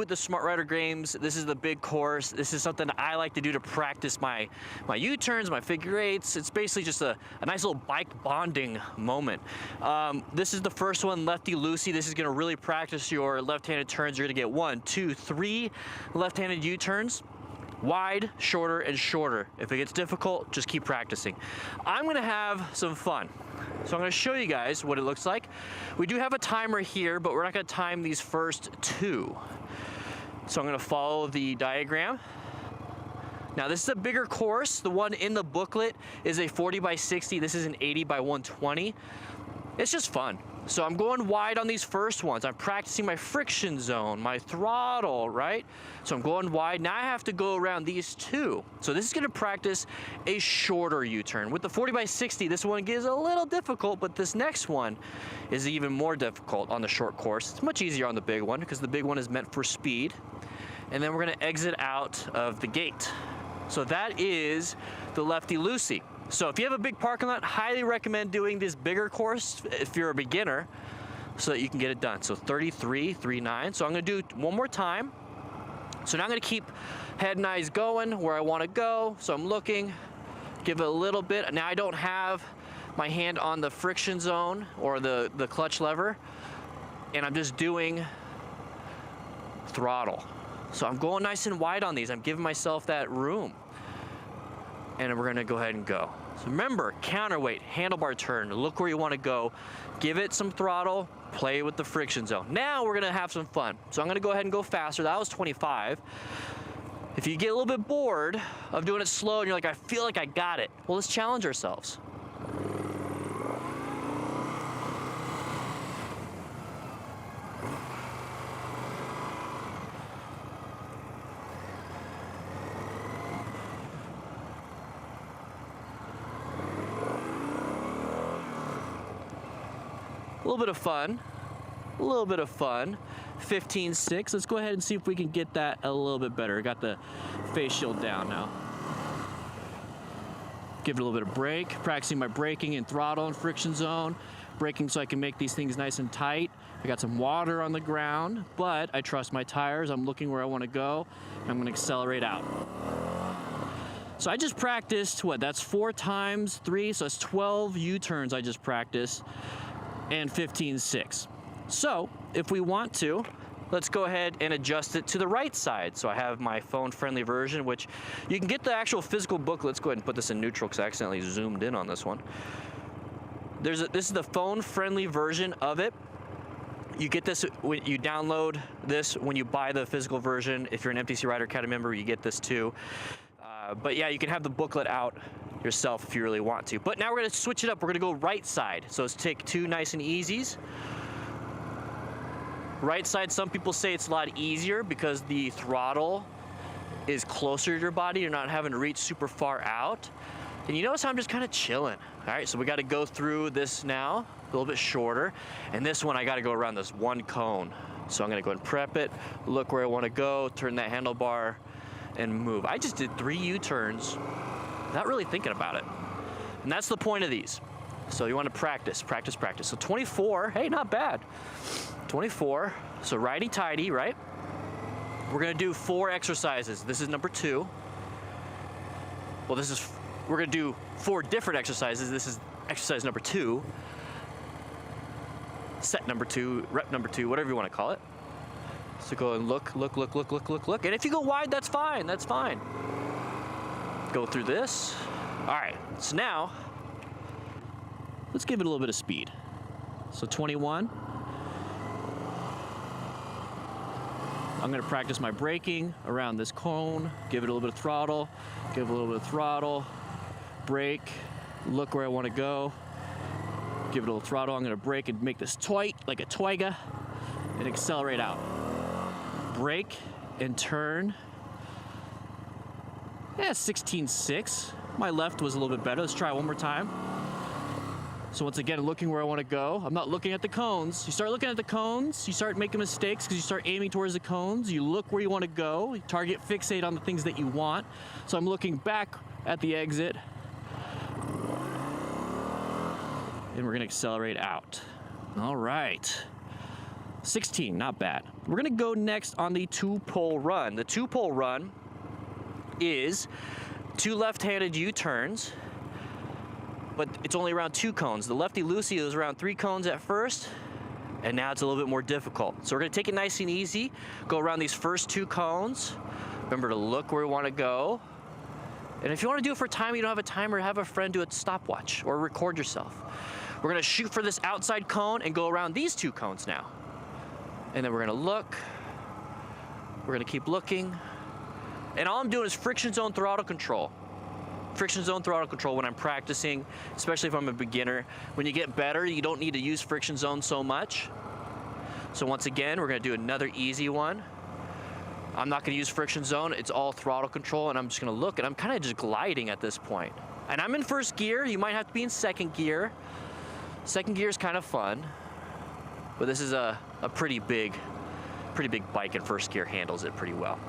the Smart Rider games, this is the big course. This is something I like to do to practice my U-turns, my figure eights. It's basically just a nice little bike bonding moment. This is the first one, lefty-loosey. This is gonna really practice your left-handed turns. You're gonna get 1, 2, 3 left-handed U-turns. Wide, shorter, and shorter. If it gets difficult, just keep practicing. I'm gonna have some fun. So I'm gonna show you guys what it looks like. We do have a timer here, but we're not gonna time these first 2. So I'm gonna follow the diagram. Now this is a bigger course. The one in the booklet is a 40 by 60. This is an 80 by 120. It's just fun. So I'm going wide on these first ones. I'm practicing my friction zone, my throttle, right? So I'm going wide. Now I have to go around these 2. So this is gonna practice a shorter U-turn. With the 40 by 60, this one gets a little difficult, but this next one is even more difficult on the short course. It's much easier on the big one because the big one is meant for speed. And then we're gonna exit out of the gate. So that is the lefty-loosey. So if you have a big parking lot, highly recommend doing this bigger course if you're a beginner so that you can get it done. So 33, 39. So I'm gonna do one more time. So now I'm gonna keep head and eyes going where I wanna go. So I'm looking, give it a little bit. Now I don't have my hand on the friction zone or the clutch lever, and I'm just doing throttle. So I'm going nice and wide on these. I'm giving myself that room. And we're gonna go ahead and go. So remember, counterweight, handlebar turn, look where you wanna go, give it some throttle, play with the friction zone. Now we're gonna have some fun. So I'm gonna go ahead and go faster. That was 25. If you get a little bit bored of doing it slow and you're like, I feel like I got it, well, let's challenge ourselves. A little bit of fun, a little bit of fun. 15.6, let's go ahead and see if we can get that a little bit better. I got the face shield down now. Give it a little bit of brake, practicing my braking and throttle and friction zone. Braking so I can make these things nice and tight. I got some water on the ground, but I trust my tires. I'm looking where I wanna go. I'm gonna accelerate out. So I just practiced, what, that's 4 times 3, so that's 12 U-turns I just practiced. And 15.6. So if we want to, let's go ahead and adjust it to the right side. So I have my phone-friendly version, which you can get the actual physical book. Let's go ahead and put this in neutral because I accidentally zoomed in on this one. This is the phone-friendly version of it. You get this when you download this when you buy the physical version. If you're an MTC Rider Academy member, you get this too. But yeah, you can have the booklet out yourself if you really want to. But now we're gonna switch it up. We're gonna go right side. So let's take 2 nice and easies. Right side, some people say it's a lot easier because the throttle is closer to your body. You're not having to reach super far out. And you notice how I'm just kind of chilling. All right, so we gotta go through this now, a little bit shorter. And this one, I gotta go around this 1 cone. So I'm gonna go ahead and prep it, look where I wanna go, turn that handlebar, and move. I just did 3 U-turns, not really thinking about it. And that's the point of these. So you want to practice, practice, practice. So 24, hey, not bad. 24, so righty-tighty, right? We're gonna do 4 exercises. This is number 2. Well, we're gonna do 4 different exercises. This is exercise number 2. Set number 2, rep number 2, whatever you want to call it. So go and look. And if you go wide, that's fine, that's fine. Go through this. All right, so now, let's give it a little bit of speed. So 21. I'm gonna practice my braking around this cone, give it a little bit of throttle, give it a little bit of throttle, brake, look where I wanna go, give it a little throttle. I'm gonna brake and make this tight, like a twiga, and accelerate out. Brake and turn. Yeah, 16.6. My left was a little bit better. Let's try one more time. So once again, looking where I want to go. I'm not looking at the cones. You start looking at the cones, you start making mistakes because you start aiming towards the cones. You look where you want to go. You target fixate on the things that you want. So I'm looking back at the exit. And we're going to accelerate out. All right. 16, not bad. We're gonna go next on the 2-pole run. The 2-pole run is 2 left-handed U-turns, but it's only around 2 cones. The lefty-loosey is around 3 cones at first, and now it's a little bit more difficult. So we're gonna take it nice and easy, go around these first 2 cones. Remember to look where we wanna go. And if you wanna do it for time, you don't have a timer, have a friend do a stopwatch or record yourself. We're gonna shoot for this outside cone and go around these 2 cones now. And then we're gonna look, we're gonna keep looking. And all I'm doing is friction zone throttle control. Friction zone throttle control when I'm practicing, especially if I'm a beginner. When you get better, you don't need to use friction zone so much. So once again, we're gonna do another easy one. I'm not gonna use friction zone, it's all throttle control, and I'm just gonna look, and I'm kind of just gliding at this point. And I'm in first gear, you might have to be in second gear. Second gear is kind of fun, but this is a pretty big bike, and first gear handles it pretty well.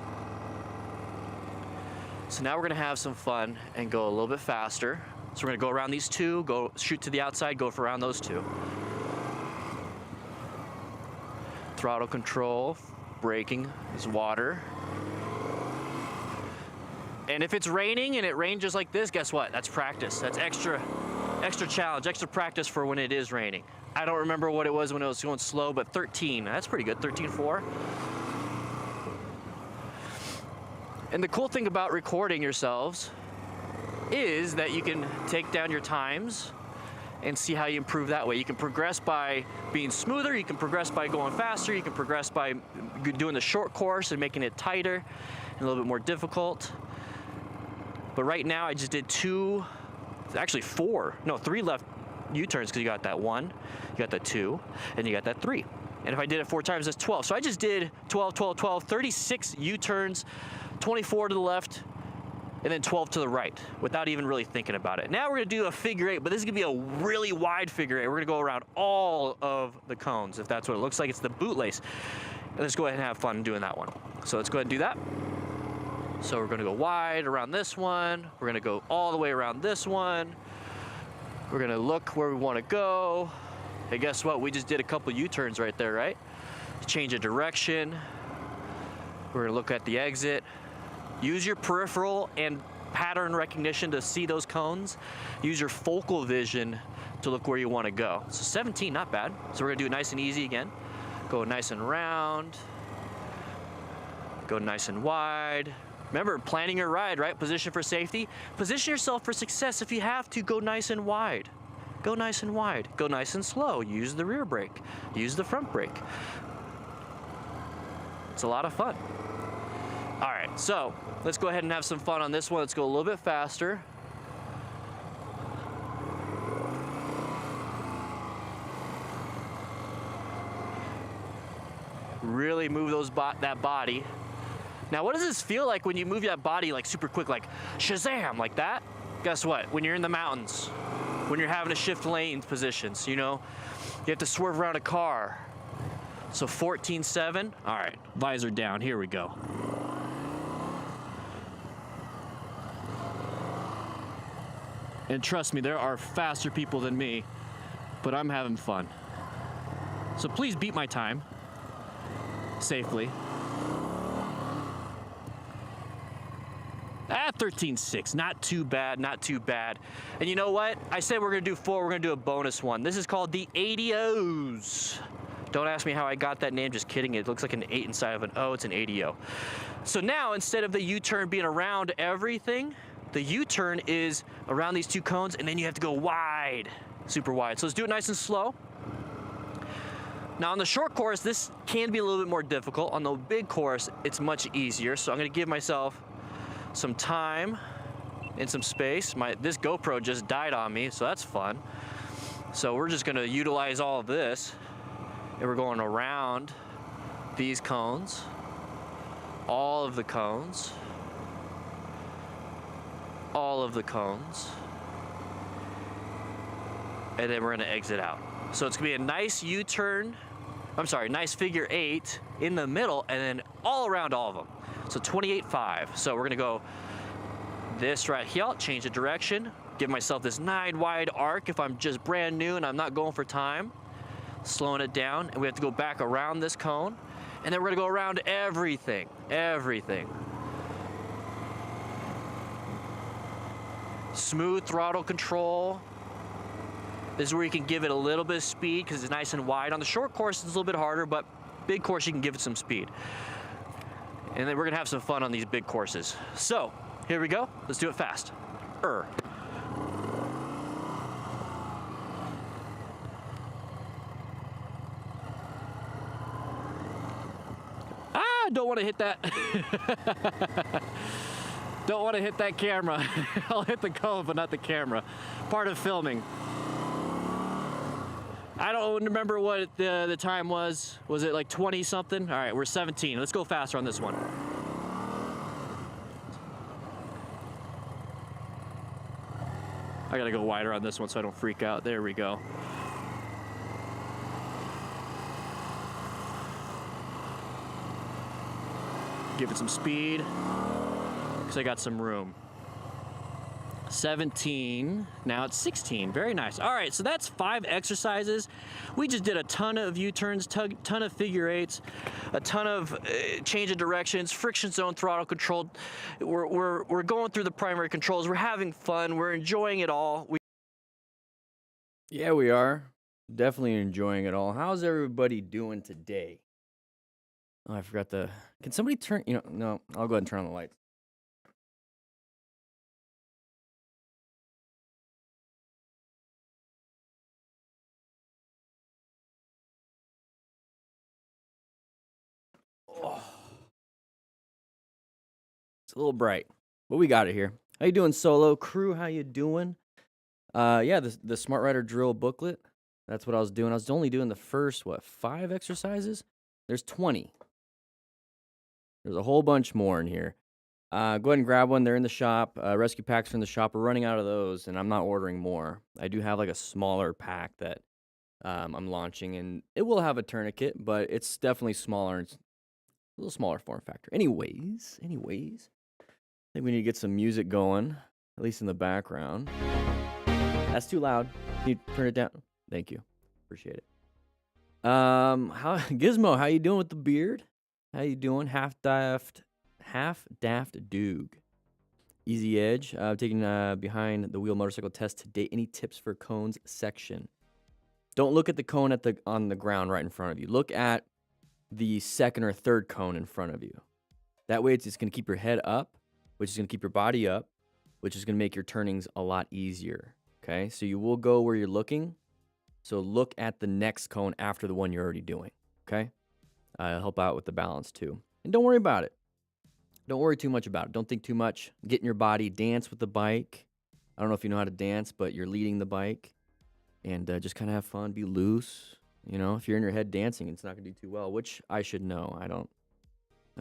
So now we're gonna have some fun and go a little bit faster. So we're gonna go around these 2, go shoot to the outside, go for around those 2. Throttle control, braking is water. And if it's raining and it rains just like this, guess what? That's practice. That's extra challenge, extra practice for when it is raining. I don't remember what it was when it was going slow, but 13, that's pretty good, 13.4. And the cool thing about recording yourselves is that you can take down your times and see how you improve that way. You can progress by being smoother, you can progress by going faster, you can progress by doing the short course and making it tighter and a little bit more difficult. But right now I just did 2, actually 3 left U-turns, because you got that 1, you got that 2, and you got that 3. And if I did it 4 times, that's 12. So I just did 12, 12, 12, 36 U-turns, 24 to the left, and then 12 to the right, without even really thinking about it. Now we're gonna do a figure 8, but this is gonna be a really wide figure 8. We're gonna go around all of the cones, if that's what it looks like. It's the bootlace. And let's go ahead and have fun doing that one. So let's go ahead and do that. So we're gonna go wide around this one. We're gonna go all the way around this one. We're gonna look where we wanna go. Hey, guess what? We just did a couple U-turns right there, right? Change of direction. We're gonna look at the exit. Use your peripheral and pattern recognition to see those cones. Use your focal vision to look where you wanna go. So 17, not bad. So we're gonna do it nice and easy again. Go nice and round. Go nice and wide. Remember, planning your ride, right? Position for safety. Position yourself for success. If you have to, go nice and wide. Go nice and wide. Go nice and slow. Use the rear brake. Use the front brake. It's a lot of fun. All right, so let's go ahead and have some fun on this one. Let's go a little bit faster. Really move that body. Now, what does this feel like when you move that body like super quick, like Shazam, like that? Guess what? When you're in the mountains, when you're having to shift lane positions, you know, you have to swerve around a car. So 14.7, all right, visor down, here we go. And trust me, there are faster people than me, but I'm having fun. So please beat my time safely. 13.6, not too bad, not too bad. And you know what? I said we're gonna do 4, we're gonna do a bonus one. This is called the ADOs. Don't ask me how I got that name, just kidding. It looks like an 8 inside of an O, it's an ADO. So now, instead of the U-turn being around everything, the U-turn is around these 2 cones, and then you have to go wide, super wide. So let's do it nice and slow. Now on the short course, this can be a little bit more difficult. On the big course, it's much easier. So I'm gonna give myself some time and some space. This GoPro just died on me, so that's fun. So we're just gonna utilize all of this, and we're going around these cones, all of the cones, all of the cones, and then we're gonna exit out. So it's gonna be a nice U-turn, nice figure 8 in the middle, and then all around all of them. So 28.5. So we're gonna go this right here, change the direction, give myself this 9 wide arc if I'm just brand new and I'm not going for time. slowing it down, and we have to go back around this cone, and then we're gonna go around everything. Smooth throttle control. This is where you can give it a little bit of speed because it's nice and wide. On the short course, it's a little bit harder, but big course, you can give it some speed. And then we're gonna have some fun on these big courses. So, here we go. Let's do it fast. Don't want to hit that. Don't want to hit that camera. I'll hit the cone, but not the camera. Part of filming. I don't remember what the time was. Was it like 20 something? All right, we're 17. Let's go faster on this one. I gotta go wider on this one so I don't freak out. There we go. Give it some speed, because I got some room. 17, now it's 16, very nice. All right, so that's 5 exercises. We just did a ton of U-turns, ton of figure eights, a ton of change of directions, friction zone throttle control. We're going through the primary controls. We're having fun. We're enjoying it all. Yeah, we are. Definitely enjoying it all. How's everybody doing today? Oh, I forgot the... Can somebody turn... no, I'll go ahead and turn on the lights. Oh. It's a little bright, but we got it here. How you doing, Solo? Crew, how you doing? Yeah, the Smart Rider Drill booklet. That's what I was doing. I was only doing the first, 5 exercises? There's 20. There's a whole bunch more in here. Go ahead and grab one. They're in the shop. Rescue packs are in the shop. We're running out of those, and I'm not ordering more. I do have like a smaller pack that I'm launching, and it will have a tourniquet, but it's definitely smaller. It's a little smaller form factor. Anyways, I think we need to get some music going, at least in the background. That's too loud. Can you turn it down? Thank you. Appreciate it. Gizmo, how you doing with the beard? How you doing? Half daft Doog. Easy Edge. Taking behind the wheel motorcycle test today. Any tips for cones section? Don't look at the cone on the ground right in front of you. Look at the second or third cone in front of you. That way it's just going to keep your head up, which is going to keep your body up, which is going to make your turnings a lot easier. Okay, so you will go where you're looking. So look at the next cone after the one you're already doing. Okay, help out with the balance too. And don't worry about it. Don't worry too much about it. Don't think too much. Get in your body. Dance with the bike. I don't know if you know how to dance, but you're leading the bike. And just kind of have fun. Be loose. You know, if you're in your head dancing, it's not going to do too well, which I should know. I'm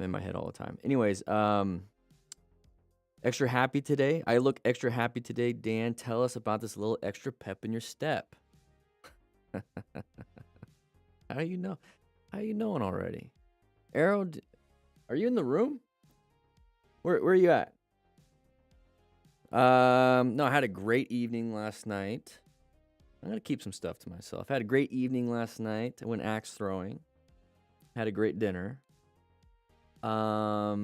in my head all the time. Anyways, extra happy today. I look extra happy today. Dan, tell us about this little extra pep in your step. How do you know? How you knowing already? Arrow, are you in the room? Where are you at? No, I had a great evening last night. I'm going to keep some stuff to myself. I had a great evening last night. I went axe throwing. Had a great dinner. I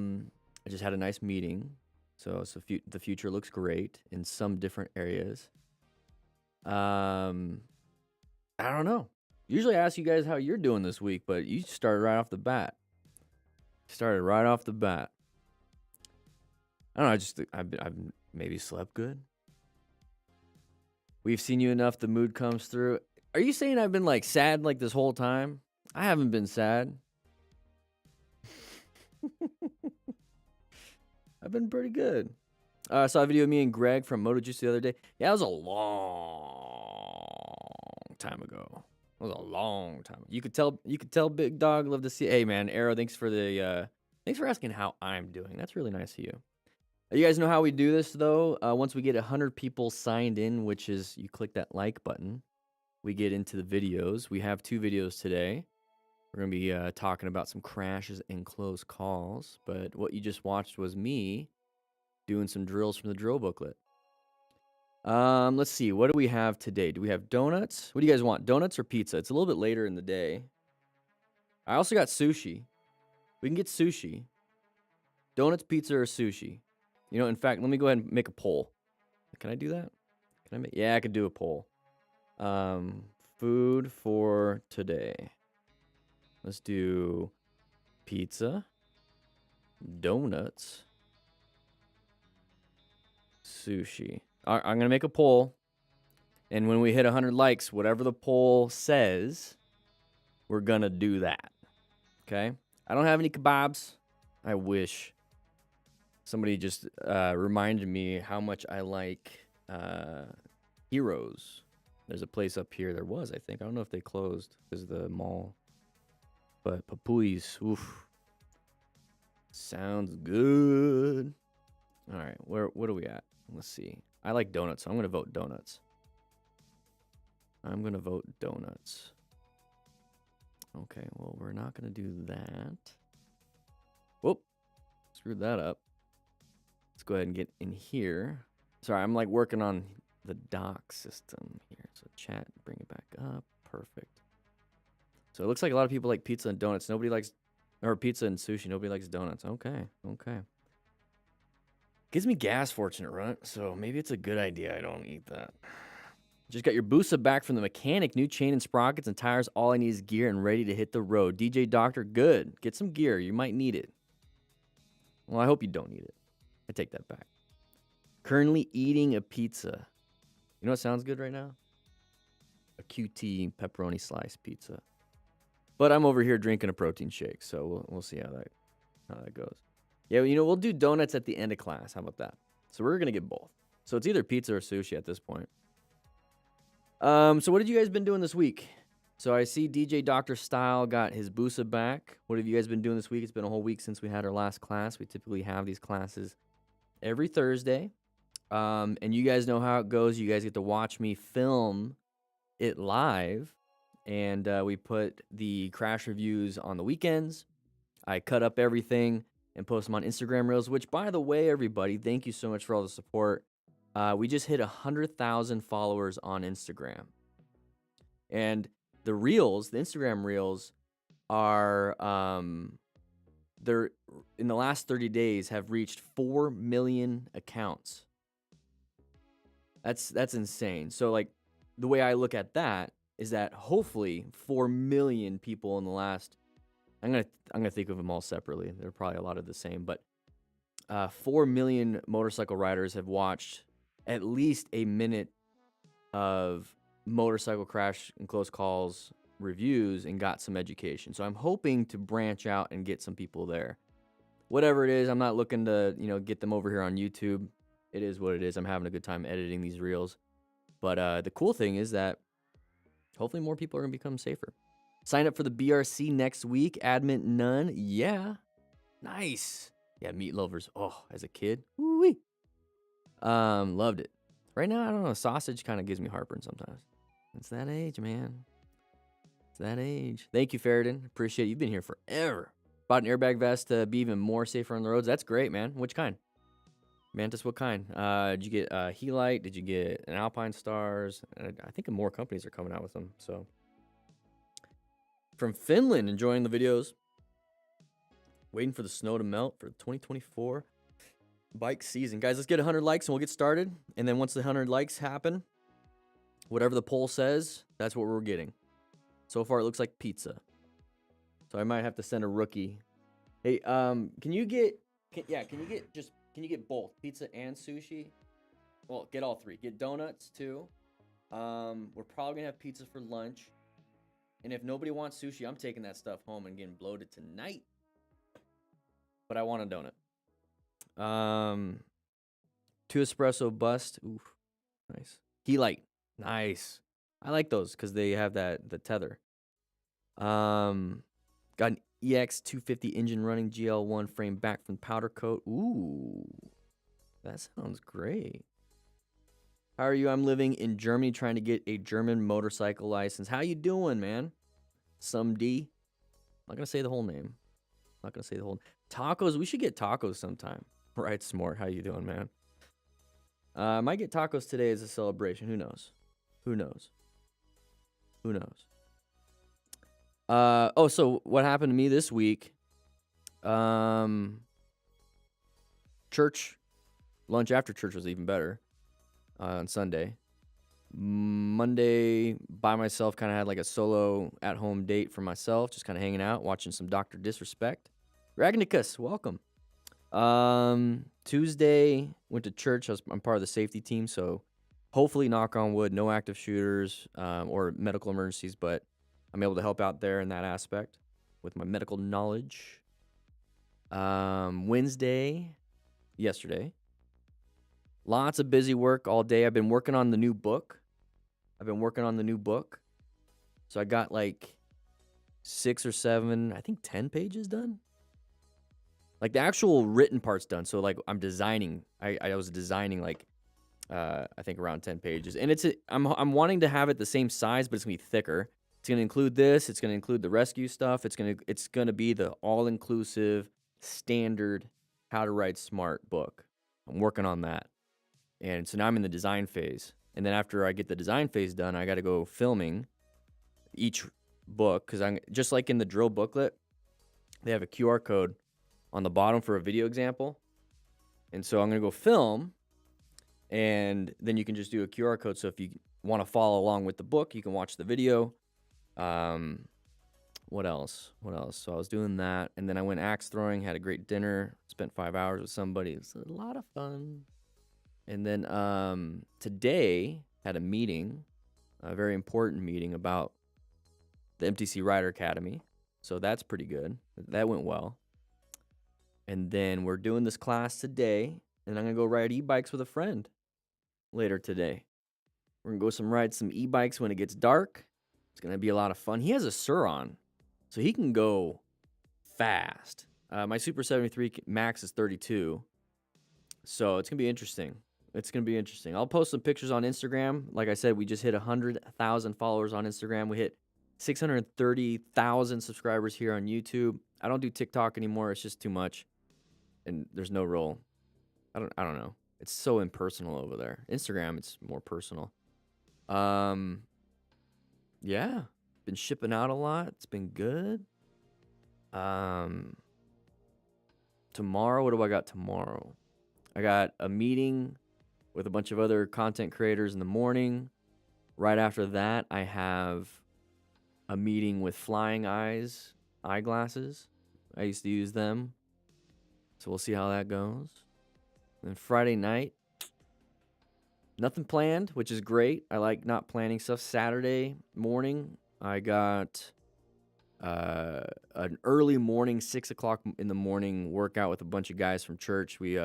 just had a nice meeting. So the future looks great in some different areas. I don't know. Usually I ask you guys how you're doing this week, but you started right off the bat. I don't know. I've maybe slept good. We've seen you enough. The mood comes through. Are you saying I've been like sad like this whole time? I haven't been sad. I've been pretty good. I saw a video of me and Greg from Moto Juice the other day. Yeah, it was a long time ago. It was a long time. You could tell Big Dog loved to see. Hey man, Arrow, thanks for asking how I'm doing. That's really nice of you. You guys know how we do this though. Once we get 100 people signed in, which is you click that like button, we get into the videos. We have 2 videos today. We're gonna be talking about some crashes and close calls. But what you just watched was me doing some drills from the drill booklet. Let's see. What do we have today? Do we have donuts? What do you guys want? Donuts or pizza? It's a little bit later in the day. I also got sushi. We can get sushi. Donuts, pizza, or sushi? You know, in fact, let me go ahead and make a poll. Can I do that? Can I make? Yeah, I could do a poll. Food for today. Let's do pizza, donuts, sushi. I'm going to make a poll. And when we hit 100 likes, whatever the poll says, we're going to do that. Okay? I don't have any kebabs. I wish. Somebody just reminded me how much I like Heroes. There's a place up here. There was, I think. I don't know if they closed because of the mall. But Papui's, oof. Sounds good. All right, what are we at? Let's see. I like donuts, so I'm going to vote donuts. I'm going to vote donuts. Okay, well, we're not going to do that. Whoop. Screwed that up. Let's go ahead and get in here. Sorry, I'm like working on the dock system here. So chat, bring it back up. Perfect. So it looks like a lot of people like pizza and donuts. Nobody likes, or pizza and sushi. Nobody likes donuts. Okay, okay. Gives me gas, fortunate runt. So maybe it's a good idea I don't eat that. Just got your Busa back from the mechanic. New chain and sprockets and tires. All I need is gear and ready to hit the road. DJ Doctor, good. Get some gear. You might need it. Well, I hope you don't need it. I take that back. Currently eating a pizza. You know what sounds good right now? A QT pepperoni slice pizza. But I'm over here drinking a protein shake, so we'll see how that goes. Yeah, you know, we'll do donuts at the end of class. How about that? So we're gonna get both. So it's either pizza or sushi at this point. So what have you guys been doing this week? So I see DJ Dr. Style got his Busa back. What have you guys been doing this week? It's been a whole week since we had our last class. We typically have these classes every Thursday. And you guys know how it goes. You guys get to watch me film it live. And we put the crash reviews on the weekends. I cut up everything and post them on Instagram Reels, which, by the way, everybody, thank you so much for all the support. We just hit 100,000 followers on Instagram. And the Reels, the Instagram Reels, are, they're, in the last 30 days, have reached 4 million accounts. That's insane. So, like, the way I look at that is that hopefully 4 million people in the last, I'm gonna think of them all separately. They're probably a lot of the same, but 4 million motorcycle riders have watched at least a minute of motorcycle crash and close calls reviews and got some education. So I'm hoping to branch out and get some people there. Whatever it is, I'm not looking to, you know, get them over here on YouTube. It is what it is. I'm having a good time editing these reels. But the cool thing is that hopefully more people are going to become safer. Sign up for the BRC next week. Admit none. Yeah. Nice. Yeah, meat lovers. Oh, as a kid. Woo-wee. Loved it. Right now, I don't know. Sausage kind of gives me heartburn sometimes. It's that age, man. It's that age. Thank you, Ferritin. Appreciate it. You've been here forever. Bought an airbag vest to be even more safer on the roads. That's great, man. Which kind? Mantis, what kind? Did you get Helite? Did you get an Alpine Stars? I think more companies are coming out with them. So, from Finland, enjoying the videos. Waiting for the snow to melt for 2024 bike season. Guys, let's get 100 likes and we'll get started. And then once the 100 likes happen, whatever the poll says, that's what we're getting. So far, it looks like pizza. So I might have to send a rookie. Hey, can you get both pizza and sushi? Well, get all three. Get donuts too. We're probably gonna have pizza for lunch. And if nobody wants sushi, I'm taking that stuff home and getting bloated tonight. But I want a donut. 2 espresso bust. Ooh, nice. Helite. Nice. I like those because they have the tether. Got an EX 250 engine running, GL1 frame back from powder coat. Ooh, that sounds great. How are you? I'm living in Germany trying to get a German motorcycle license. How you doing, man? Some D. I'm not going to say the whole name. Not going to say the whole. Tacos. We should get tacos sometime. Right, Smart. How you doing, man? I might get tacos today as a celebration. Who knows? Who knows? Who knows? So what happened to me this week? Church, lunch after church was even better on Sunday. Monday, by myself, kind of had like a solo at-home date for myself, just kind of hanging out, watching some Dr. Disrespect. Ragnicus, welcome. Tuesday, went to church. I'm part of the safety team, so hopefully, knock on wood, no active shooters or medical emergencies, but I'm able to help out there in that aspect with my medical knowledge. Wednesday, yesterday, lots of busy work all day. I've been working on the new book. So I got like 6 or 7, I think 10 pages done. Like the actual written part's done. So like I'm designing. I was designing like I think around 10 pages. And I'm wanting to have it the same size, but it's gonna be thicker. It's gonna include this. It's gonna include the rescue stuff. It's gonna be the all-inclusive, standard, how to write smart book. I'm working on that. And so now I'm in the design phase. And then after I get the design phase done, I got to go filming each book, because I'm just like in the drill booklet, they have a QR code on the bottom for a video example. And so I'm going to go film, and then you can just do a QR code. So if you want to follow along with the book, you can watch the video. What else? So I was doing that, and then I went axe throwing, had a great dinner, spent 5 hours with somebody. It was a lot of fun. And then today had a meeting, a very important meeting about the MTC Rider Academy. So that's pretty good. That went well. And then we're doing this class today, and I'm going to go ride e-bikes with a friend later today. We're going to go ride some e-bikes when it gets dark. It's going to be a lot of fun. He has a Sur-on, so he can go fast. My Super 73 Max is 32, so it's going to be interesting. I'll post some pictures on Instagram. Like I said, we just hit 100,000 followers on Instagram. We hit 630,000 subscribers here on YouTube. I don't do TikTok anymore. It's just too much. And there's no real, I don't know. It's so impersonal over there. Instagram, it's more personal. Yeah. Been shipping out a lot. It's been good. Tomorrow, what do I got tomorrow? I got a meeting with a bunch of other content creators in the morning. Right after that, I have a meeting with Flying Eyes eyeglasses. I used to use them. So we'll see how that goes. And then Friday night, nothing planned, which is great. I like not planning stuff. Saturday morning, I got an early morning, 6 o'clock in the morning workout with a bunch of guys from church. We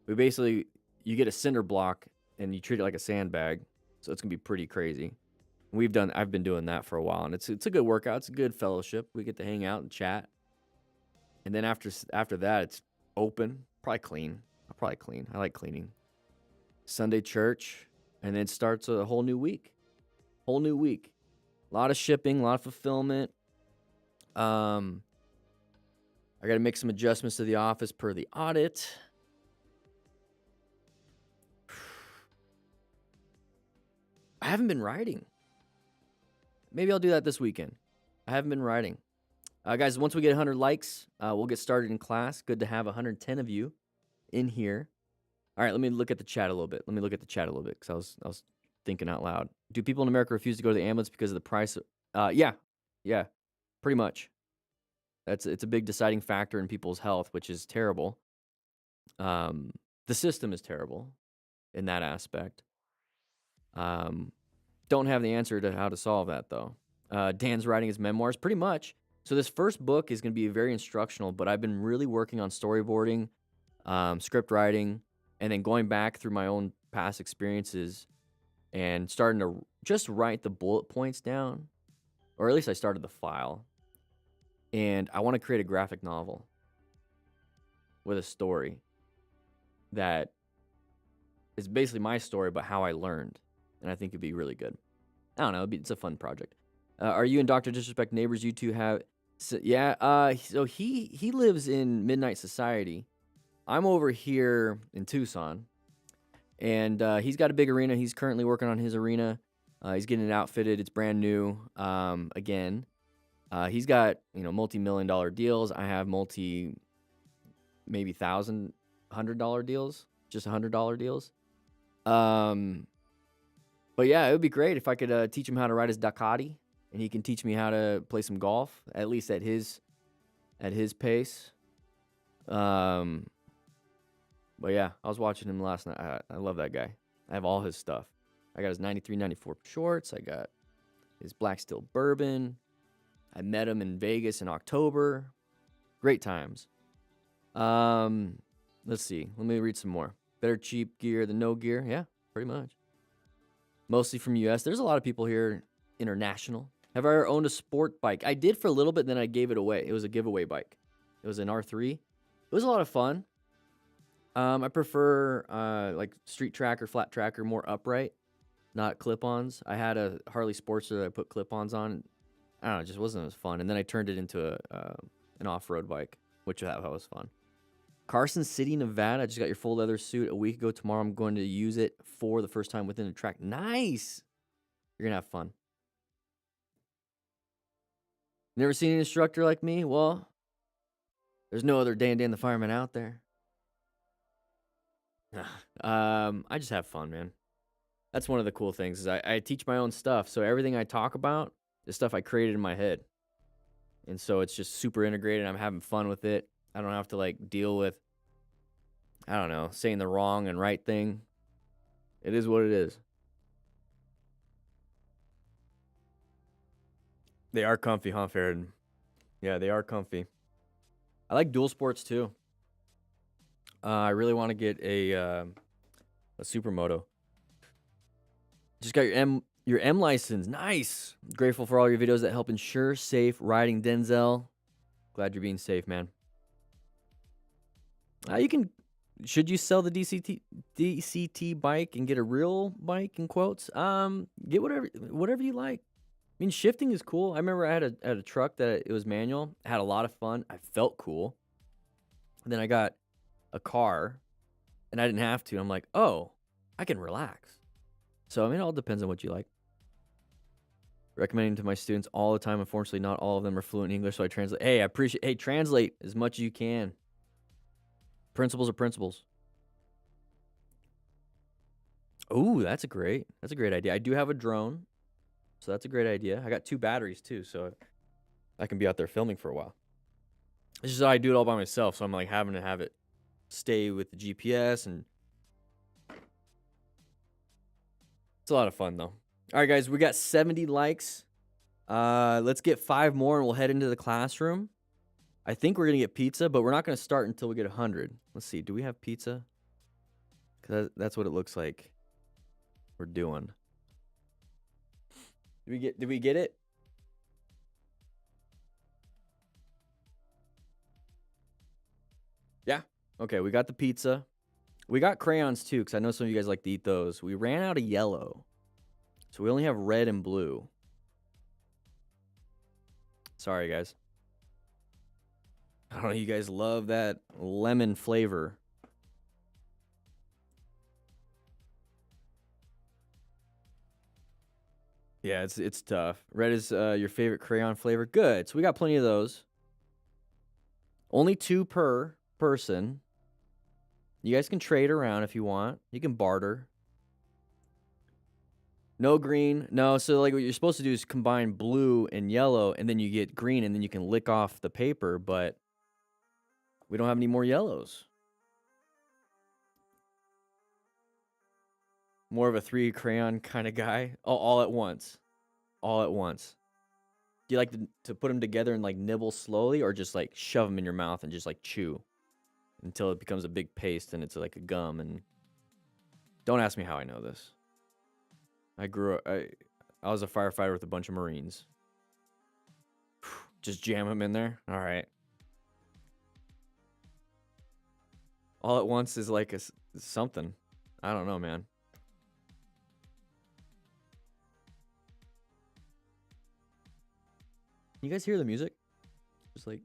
basically, you get a cinder block and you treat it like a sandbag. So it's gonna be pretty crazy. I've been doing that for a while, and it's a good workout. It's a good fellowship. We get to hang out and chat. And then after that, it's open. I'll probably clean. I like cleaning. Sunday church, and then it starts a whole new week. A lot of shipping, a lot of fulfillment. I got to make some adjustments to the office per the audit. I haven't been writing. Maybe I'll do that this weekend. I haven't been writing. Guys, once we get 100 likes, we'll get started in class. Good to have 110 of you in here. All right, let me look at the chat a little bit. Because I was thinking out loud. Do people in America refuse to go to the ambulance because of the price? Yeah, pretty much. It's a big deciding factor in people's health, which is terrible. The system is terrible in that aspect. Don't have the answer to how to solve that, though. Dan's writing his memoirs, pretty much. So this first book is going to be very instructional, but I've been really working on storyboarding, script writing, and then going back through my own past experiences and starting to just write the bullet points down, or at least I started the file. And I want to create a graphic novel with a story that is basically my story, but how I learned. And I think it'd be really good. I don't know. It's a fun project. Are you and Dr. Disrespect neighbors? You two have... So, yeah. So he lives in Midnight Society. I'm over here in Tucson. And he's got a big arena. He's currently working on his arena. He's getting it outfitted. It's brand new. Again, he's got, multi-million-dollar deals. I have maybe $1,100 deals, just $100 deals. But yeah, it would be great if I could teach him how to ride his Ducati, and he can teach me how to play some golf, at least at his pace. But yeah, I was watching him last night. I love that guy. I have all his stuff. I got his 93, 94 shorts. I got his Black Steel Bourbon. I met him in Vegas in October. Great times. Let's see. Let me read some more. Better cheap gear than no gear. Yeah, pretty much. Mostly from U.S. There's a lot of people here international. Have I ever owned a sport bike? I did for a little bit, then I gave it away. It was a giveaway bike. It was an R3. It was a lot of fun. I prefer like street track or flat track or more upright, not clip-ons. I had a Harley Sportster that I put clip-ons on. I don't know, it just wasn't as fun. And then I turned it into an off-road bike, which that was fun. Carson City, Nevada. I just got your full leather suit a week ago. Tomorrow I'm going to use it for the first time within a track. Nice! You're going to have fun. Never seen an instructor like me? Well, there's no other Dan the Fireman out there. I just have fun, man. That's one of the cool things is I teach my own stuff. So everything I talk about is stuff I created in my head. And so it's just super integrated. I'm having fun with it. I don't have to like deal with, I don't know, saying the wrong and right thing. It is what it is. They are comfy, huh, Farron? Yeah, they are comfy. I like dual sports too. I really want to get a supermoto. Just got your M license. Nice. Grateful for all your videos that help ensure safe riding, Denzel. Glad you're being safe, man. Should you sell the DCT bike and get a real bike in quotes? Get whatever you like. I mean, shifting is cool. I remember I had a truck that it was manual. I had a lot of fun. I felt cool. And then I got a car and I didn't have to. I'm like, oh, I can relax. So, I mean, it all depends on what you like. Recommending to my students all the time. Unfortunately, not all of them are fluent in English, so I translate. Hey, translate as much as you can. Principles are principles. Ooh, that's a great idea. I do have a drone, so that's a great idea. I got 2 batteries too, so I can be out there filming for a while. It's just I do it all by myself, so I'm like having to have it stay with the GPS, and it's a lot of fun though. All right, guys, we got 70 likes. Let's get 5 more, and we'll head into the classroom. I think we're gonna get pizza, but we're not gonna start until we get 100. Let's see. Do we have pizza? Cause that's what it looks like. We're doing. Did we get it? Yeah. Okay, we got the pizza. We got crayons too, because I know some of you guys like to eat those. We ran out of yellow, so we only have red and blue. Sorry, guys. I don't know, you guys love that lemon flavor. Yeah, it's tough. Red is your favorite crayon flavor. Good. So we got plenty of those. Only 2 per person. You guys can trade around if you want. You can barter. No green. No, so like what you're supposed to do is combine blue and yellow, and then you get green, and then you can lick off the paper, but we don't have any more yellows. More of a 3 crayon kind of guy. Oh, all at once. All at once. Do you like to put them together and like nibble slowly, or just like shove them in your mouth and just like chew until it becomes a big paste and it's like a gum? And don't ask me how I know this. I was a firefighter with a bunch of Marines. Just jam them in there. All right. All at once is like something. I don't know, man. You guys hear the music? Just like...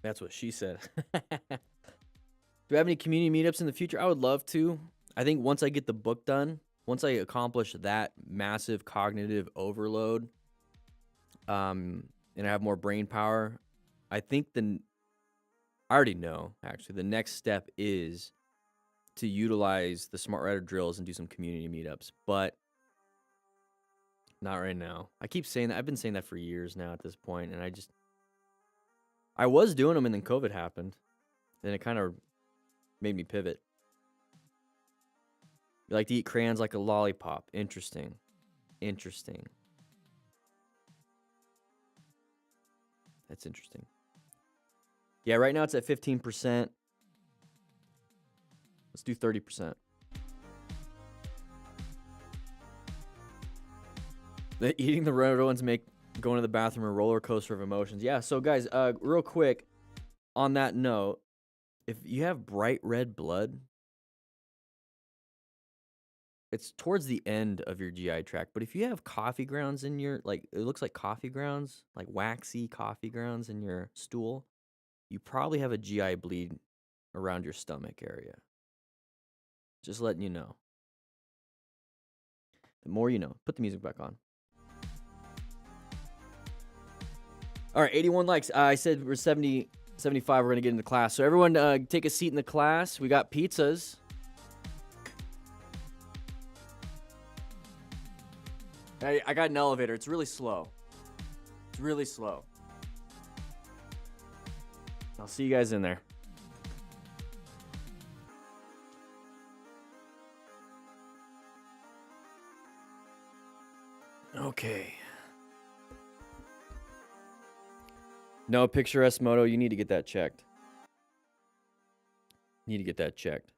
That's what she said. Do I have any community meetups in the future? I would love to. I think once I get the book done, once I accomplish that massive cognitive overload, and I have more brain power, I think I already know, actually, the next step is to utilize the Smart Writer drills and do some community meetups, but not right now. I keep saying that. I've been saying that for years now at this point, and I was doing them, and then COVID happened. Then it kind of made me pivot. You like to eat crayons like a lollipop. Interesting. Interesting. That's interesting. Yeah, right now it's at 15%. Let's do 30%. Eating the red ones make going to the bathroom a roller coaster of emotions. Yeah, so guys, real quick, on that note, if you have bright red blood, it's towards the end of your GI tract. But if you have coffee grounds in your, like, it looks like coffee grounds, like waxy coffee grounds in your stool, you probably have a GI bleed around your stomach area. Just letting you know. The more you know. Put the music back on. All right, 81 likes. I said we're 70, 75. We're going to get into class. So everyone take a seat in the class. We got pizzas. I got an elevator. It's really slow. It's really slow. I'll see you guys in there. Okay. No, picturesque moto. You need to get that checked. Need to get that checked.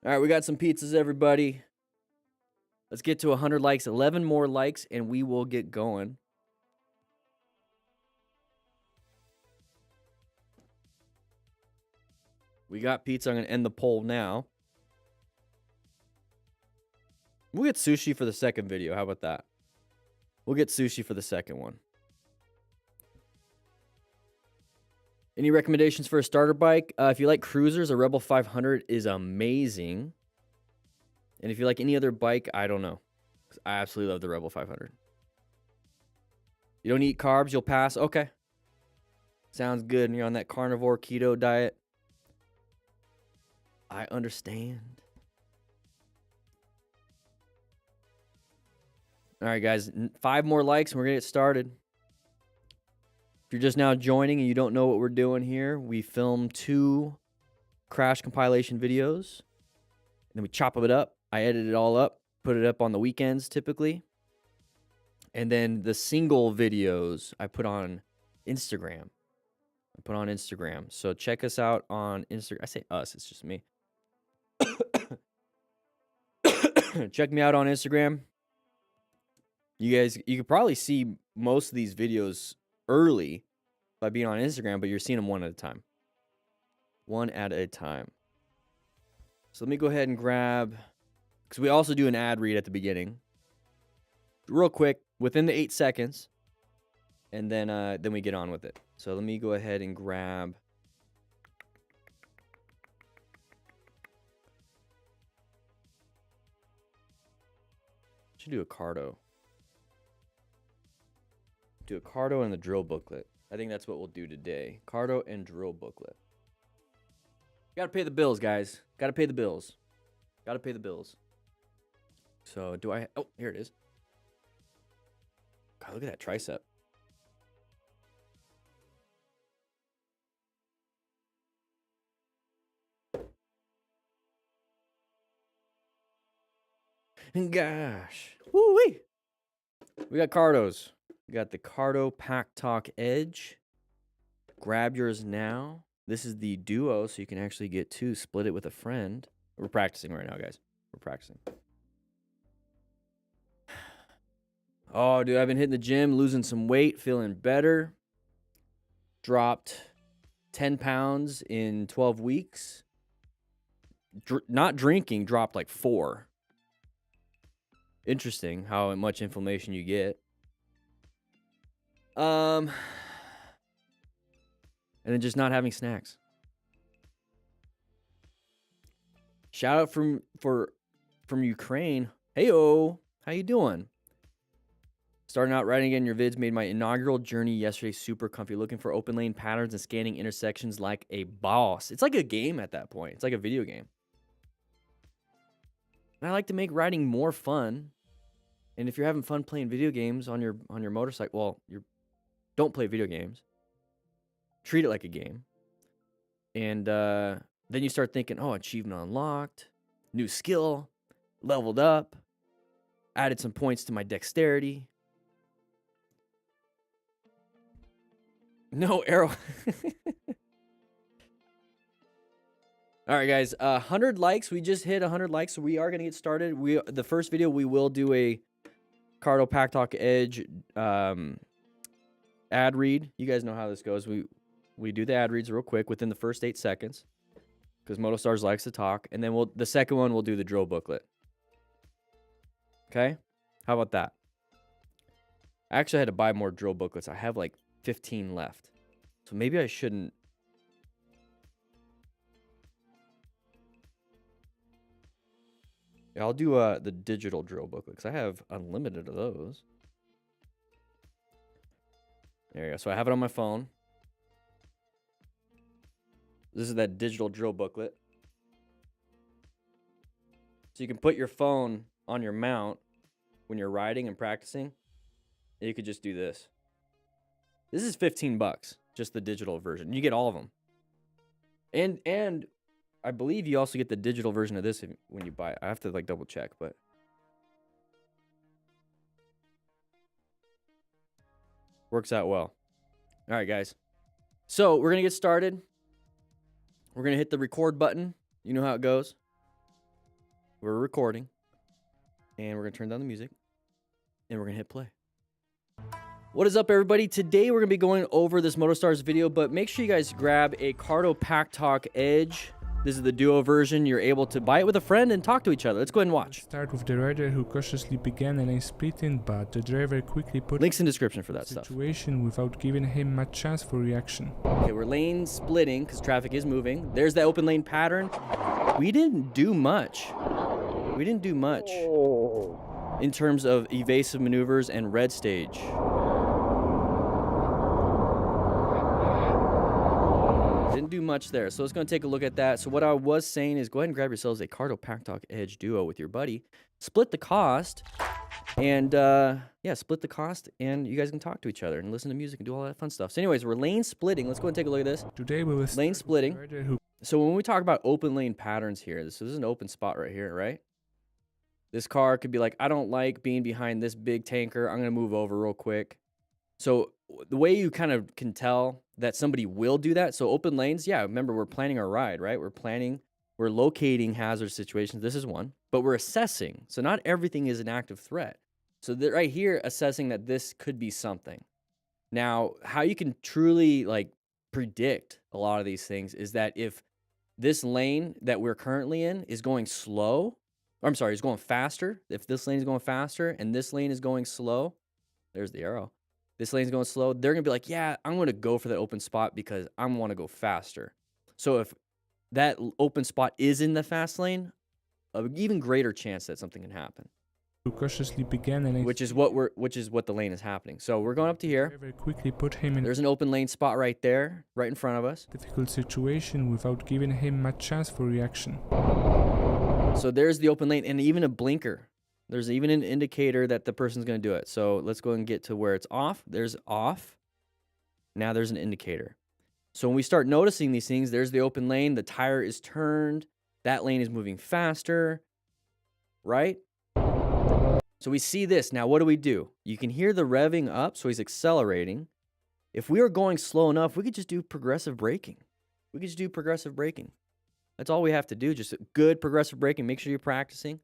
All right, we got some pizzas, everybody. Let's get to 100 likes. 11 more likes, and we will get going. We got pizza. I'm going to end the poll now. We'll get sushi for the second video. How about that? We'll get sushi for the second one. Any recommendations for a starter bike? If you like cruisers, a Rebel 500 is amazing. And if you like any other bike, I don't know. I absolutely love the Rebel 500. You don't eat carbs, you'll pass? Okay. Sounds good. And you're on that carnivore keto diet. I understand. All right, guys. 5 more likes and we're going to get started. If you're just now joining and you don't know what we're doing here, we film 2 crash compilation videos. And then we chop it up. I edit it all up, put it up on the weekends typically. And then the single videos I put on Instagram. So check us out on Instagram. I say us, it's just me. Check me out on Instagram. You could probably see most of these videos early by being on Instagram, but you're seeing them one at a time. One at a time. So let me go ahead and grab, because we also do an ad read at the beginning. Real quick, within the 8 seconds. And then we get on with it. So let me go ahead and grab. Should do a cardo. Do a cardo and the drill booklet. I think that's what we'll do today. Cardo and drill booklet. Gotta pay the bills, guys. Gotta pay the bills. Gotta pay the bills. So do I? Oh, here it is. God, look at that tricep. Gosh. Woo-wee. We got cardos. We got the Cardo Pack Talk Edge. Grab yours now. This is the duo, so you can actually get 2. Split it with a friend. We're practicing right now, guys. We're practicing. Oh, dude, I've been hitting the gym, losing some weight, feeling better. Dropped 10 pounds in 12 weeks. Not drinking, dropped like 4. Interesting how much inflammation you get. and then just not having snacks. Shout out from Ukraine. Heyo, how you doing? Starting out writing again your vids, made my inaugural journey yesterday super comfy, looking for open lane patterns and scanning intersections like a boss. It's like a game at that point. It's like a video game. And I like to make riding more fun. And if you're having fun playing video games on your motorcycle, well, don't play video games. Treat it like a game. And then you start thinking, oh, achievement unlocked, new skill, leveled up, added some points to my dexterity. No arrow. All right, guys. 100 likes. We just hit 100 likes, so we are gonna get started. The first video we will do a Cardo Pack Talk Edge ad read. You guys know how this goes. We do the ad reads real quick within the first 8 seconds because MotoStars likes to talk, and then the second one we'll do the drill booklet. Okay, how about that? I actually had to buy more drill booklets. I have like 15 left, so maybe I shouldn't. Yeah, I'll do the digital drill booklet because I have unlimited of those. There you go. So I have it on my phone. This is that digital drill booklet. So you can put your phone on your mount when you're riding and practicing. And you could just do this. This is $15, just the digital version. You get all of them. And I believe you also get the digital version of this when you buy it. I have to like double check, but works out well. All right, guys. So we're going to get started. We're going to hit the record button. You know how it goes. We're recording. And we're going to turn down the music. And we're going to hit play. What is up, everybody? Today we're going to be going over this MotoStars video, but make sure you guys grab a Cardo Pack Talk Edge. This is the duo version. You're able to buy it with a friend and talk to each other. Let's go ahead and watch. Start with the rider who cautiously began a splitting, but the driver quickly put links in description for that situation stuff. Without giving him much chance for reaction. Okay, we're lane splitting because traffic is moving. There's the open lane pattern. We didn't do much. In terms of evasive maneuvers and red stage. Didn't do much there, so it's going to take a look at that. So what I was saying is go ahead and grab yourselves a Cardo Pack Talk Edge Duo with your buddy. Split the cost, and yeah, split the cost, and you guys can talk to each other and listen to music and do all that fun stuff. So anyways, we're lane splitting. Let's go and take a look at this. Today we will lane splitting. So when we talk about open lane patterns here, this is an open spot right here, right? This car could be like, I don't like being behind this big tanker. I'm going to move over real quick. So the way you kind of can tell that somebody will do that. So open lanes, yeah, remember we're planning our ride, right? We're locating hazard situations. This is one, but we're assessing. So not everything is an active threat. So right here, assessing that this could be something. Now, how you can truly like predict a lot of these things is that if this lane that we're currently in is going slow, or I'm sorry, is going faster. If this lane is going faster and this lane is going slow, there's the arrow. This lane's going slow, they're going to be like, yeah, I'm going to go for that open spot because I want to go faster. So if that open spot is in the fast lane, an even greater chance that something can happen. Who cautiously began which is what the lane is happening. So we're going up to here. Quickly put him in. There's an open lane spot right there, right in front of us. Difficult situation without giving him much chance for reaction. So there's the open lane and even a blinker. There's even an indicator that the person's going to do it. So let's go and get to where it's off. There's off. Now there's an indicator. So when we start noticing these things, there's the open lane. The tire is turned. That lane is moving faster, right? So we see this. Now what do? You can hear the revving up, so he's accelerating. If we are going slow enough, we could just do progressive braking. That's all we have to do, just good progressive braking. Make sure you're practicing.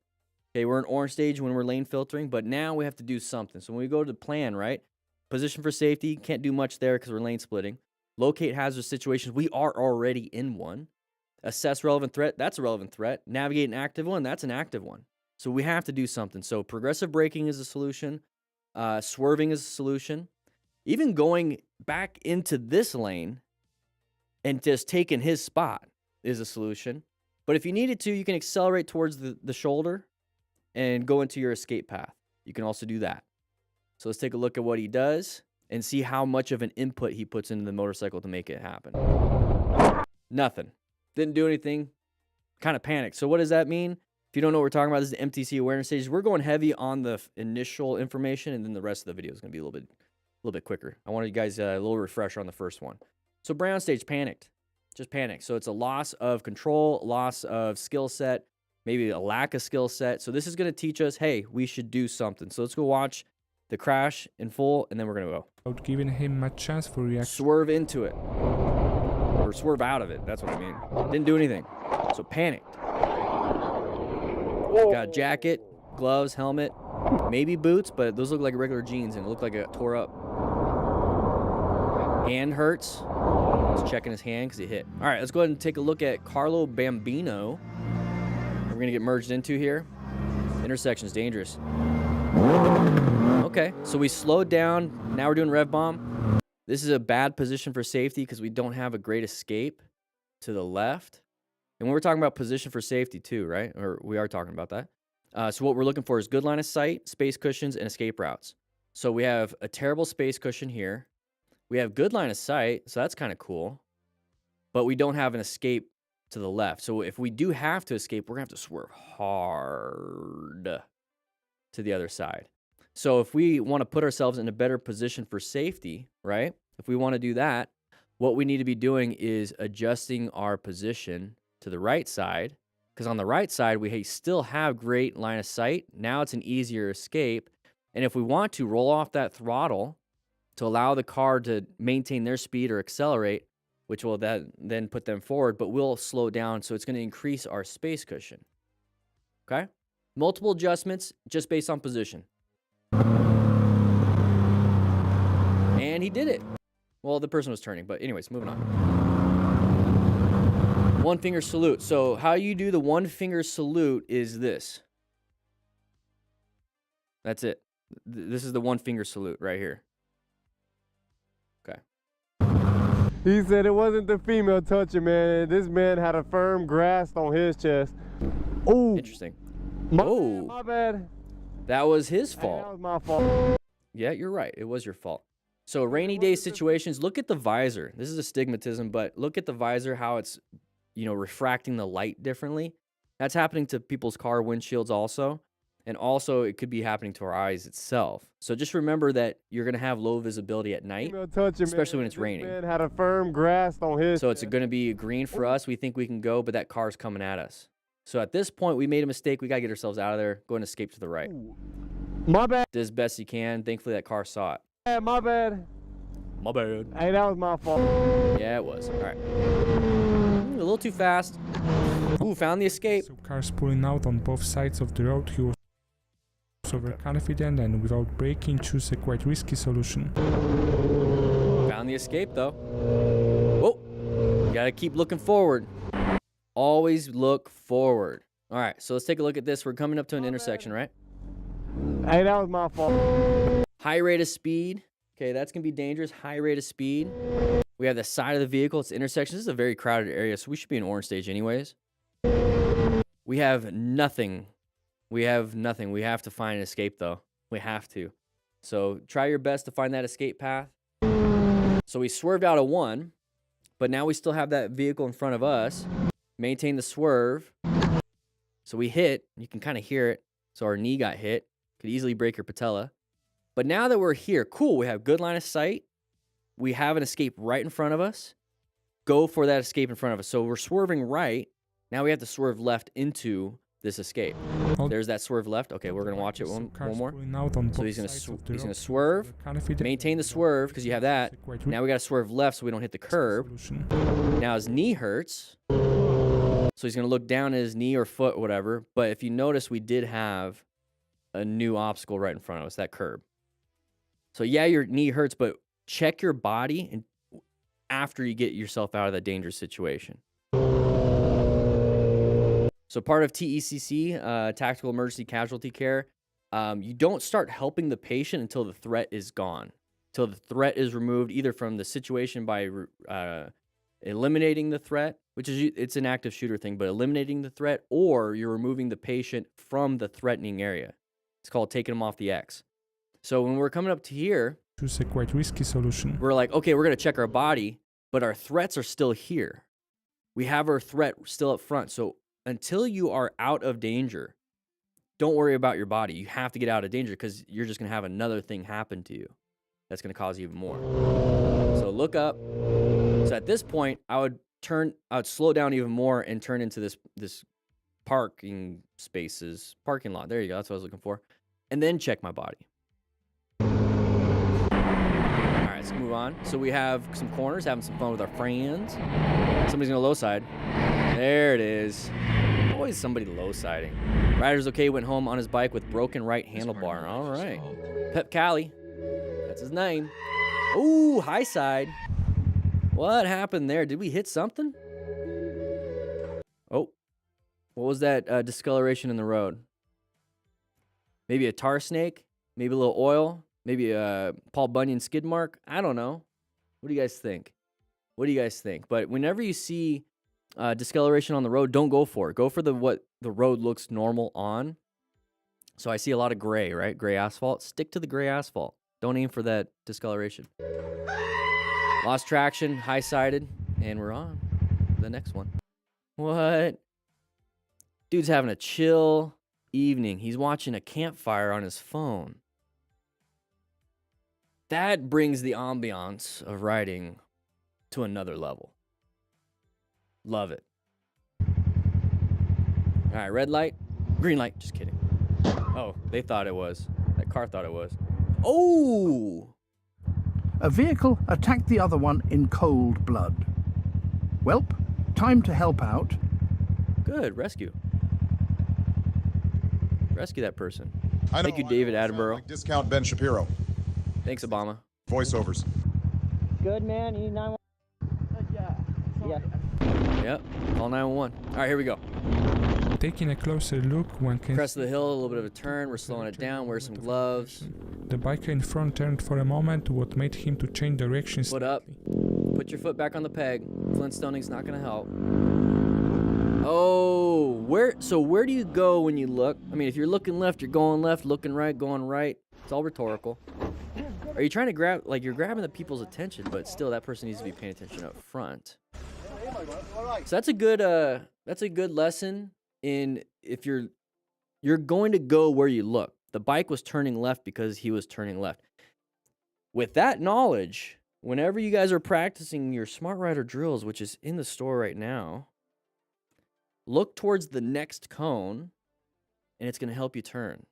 Okay, we're in orange stage when we're lane filtering, but now we have to do something. So when we go to the plan, right? Position for safety, can't do much there because we're lane splitting. Locate hazard situations, we are already in one. Assess relevant threat, that's a relevant threat. Navigate an active one, that's an active one. So we have to do something. So progressive braking is a solution. Swerving is a solution. Even going back into this lane and just taking his spot is a solution. But if you needed to, you can accelerate towards the shoulder and go into your escape path. You can also do that. So let's take a look at what he does and see how much of an input he puts into the motorcycle to make it happen. Nothing. Didn't do anything. Kind of panicked. So what does that mean? If you don't know what we're talking about, this is the MTC awareness stage. We're going heavy on the initial information, and then the rest of the video is going to be a little bit quicker. I wanted you guys a little refresher on the first one. So Brown stage, panicked. Just panicked. So it's a loss of control, loss of skill set, maybe a lack of skill set. So this is going to teach us, hey, we should do something. So let's go watch the crash in full, and then we're going to go. Without giving him a chance for reaction. Swerve into it. Or swerve out of it. That's what I mean. Didn't do anything. So panicked. Got a jacket, gloves, helmet, maybe boots, but those look like regular jeans and it looked like it tore up. Hand hurts. He's checking his hand because he hit. All right, let's go ahead and take a look at Carlo Bambino. We're going to get merged into here. Intersection's dangerous. Okay, so we slowed down. Now we're doing rev bomb. This is a bad position for safety because we don't have a great escape to the left. And when we're talking about position for safety too, right? Or we are talking about that. So what we're looking for is good line of sight, space cushions, and escape routes. So we have a terrible space cushion here. We have good line of sight, so that's kind of cool. But we don't have an escape to the left. So if we do have to escape, we're going to have to swerve hard to the other side. So if we want to put ourselves in a better position for safety, right? If we want to do that, what we need to be doing is adjusting our position to the right side, because on the right side, we still have great line of sight. Now it's an easier escape. And if we want to roll off that throttle to allow the car to maintain their speed or accelerate, which will then put them forward, but we'll slow down. So it's going to increase our space cushion. Okay? Multiple adjustments just based on position. And he did it. Well, the person was turning, but anyways, moving on. One finger salute. So how you do the one finger salute is this. That's it. This is the one finger salute right here. Okay. He said it wasn't the female touching, man. This man had a firm grasp on his chest. Oh, interesting. My bad. That was his Hey, fault. that was my fault. Yeah, you're right. It was your fault. So rainy day situations, look at the visor. This is astigmatism, but look at the visor, how it's, refracting the light differently. That's happening to people's car windshields also. And also it could be happening to our eyes itself. So just remember that you're going to have low visibility at night, especially when it's raining. Man had a firm grasp on his So it's going to be green for us. We think we can go, but that car's coming at us. So at this point, we made a mistake. We got to get ourselves out of there. Go and escape to the right. My bad. Do as best you can. Thankfully, that car saw it. My bad. My bad. Hey, that was my fault. Yeah, it was. All right. A little too fast. Ooh, found the escape. So cars pulling out on both sides of the road, he was overconfident and without braking chose a quite risky solution. Found the escape, though. Whoa. You got to keep looking forward. Always look forward. All right, so let's take a look at this. We're coming up to an intersection, right? Hey, that was my fault. High rate of speed. Okay, that's going to be dangerous. High rate of speed. We have the side of the vehicle. It's the intersection. This is a very crowded area, so we should be in orange stage anyways. We have nothing. We have nothing. We have to find an escape, though. We have to. So try your best to find that escape path. So we swerved out of one, but now we still have that vehicle in front of us. Maintain the swerve. So we hit. You can kind of hear it. So our knee got hit. Could easily break your patella. But now that we're here, cool. We have good line of sight. We have an escape right in front of us. Go for that escape in front of us. So we're swerving right. Now we have to swerve left into this escape. There's that swerve left. Okay, we're going to watch it one more. So he's going to swerve. Maintain the swerve because you have that. Now we got to swerve left so we don't hit the curb. Now his knee hurts. So he's going to look down at his knee or foot or whatever. But if you notice, we did have a new obstacle right in front of us, that curb. So yeah, your knee hurts, but check your body and after you get yourself out of that dangerous situation. So part of TECC, Tactical Emergency Casualty Care, you don't start helping the patient until the threat is gone, until the threat is removed, either from the situation by eliminating the threat, which is it's an active shooter thing, but eliminating the threat, or you're removing the patient from the threatening area. It's called taking them off the X. So when we're coming up to here, Choose a quite risky solution. we're like, okay, we're going to check our body, but our threats are still here. We have our threat still up front. So until you are out of danger, don't worry about your body. You have to get out of danger because you're just going to have another thing happen to you that's going to cause you even more. So look up. So at this point, I would slow down even more and turn into this parking lot. There you go. That's what I was looking for. And then check my body. All right, let's move on. So we have some corners, having some fun with our friends. Somebody's gonna low side. There it is. Always somebody low siding. Rider's okay, went home on his bike with broken right handlebar. All right. Pep Cali. That's his name. Ooh, high side. What happened there? Did we hit something? Oh. What was that discoloration in the road? Maybe a tar snake? Maybe a little oil? Maybe a Paul Bunyan skid mark? I don't know. What do you guys think? What do you guys think? But whenever you see discoloration on the road, don't go for it. Go for what the road looks normal on. So I see a lot of gray, right? Gray asphalt. Stick to the gray asphalt. Don't aim for that discoloration. Lost traction, high-sided, and we're on the next one. What? Dude's having a chill evening. He's watching a campfire on his phone. That brings the ambiance of riding to another level. Love it. All right, red light, green light. Just kidding. Oh, they thought it was. That car thought it was. Oh! A vehicle attacked the other one in cold blood. Welp, time to help out. Good, rescue. Rescue that person. Thank you, David Attenborough. Like discount Ben Shapiro. Thanks, Obama. Voiceovers. Good, man. You need 911? Yeah. Yep, call 911. All right, here we go. Taking a closer look, one can Crest of the hill, a little bit of a turn. We're slowing it down. Wear some gloves. The biker in front turned for a moment, what made him to change directions. Foot up. Put your foot back on the peg. Flintstoning's not gonna help. Oh, where do you go when you look? I mean, if you're looking left, you're going left. Looking right, going right. It's all rhetorical. Are you trying to grab, like you're grabbing the people's attention, but still that person needs to be paying attention up front. So that's a good lesson in if you're going to go where you look. The bike was turning left because he was turning left. With that knowledge, whenever you guys are practicing your Smart Rider drills, which is in the store right now, look towards the next cone, and it's going to help you turn.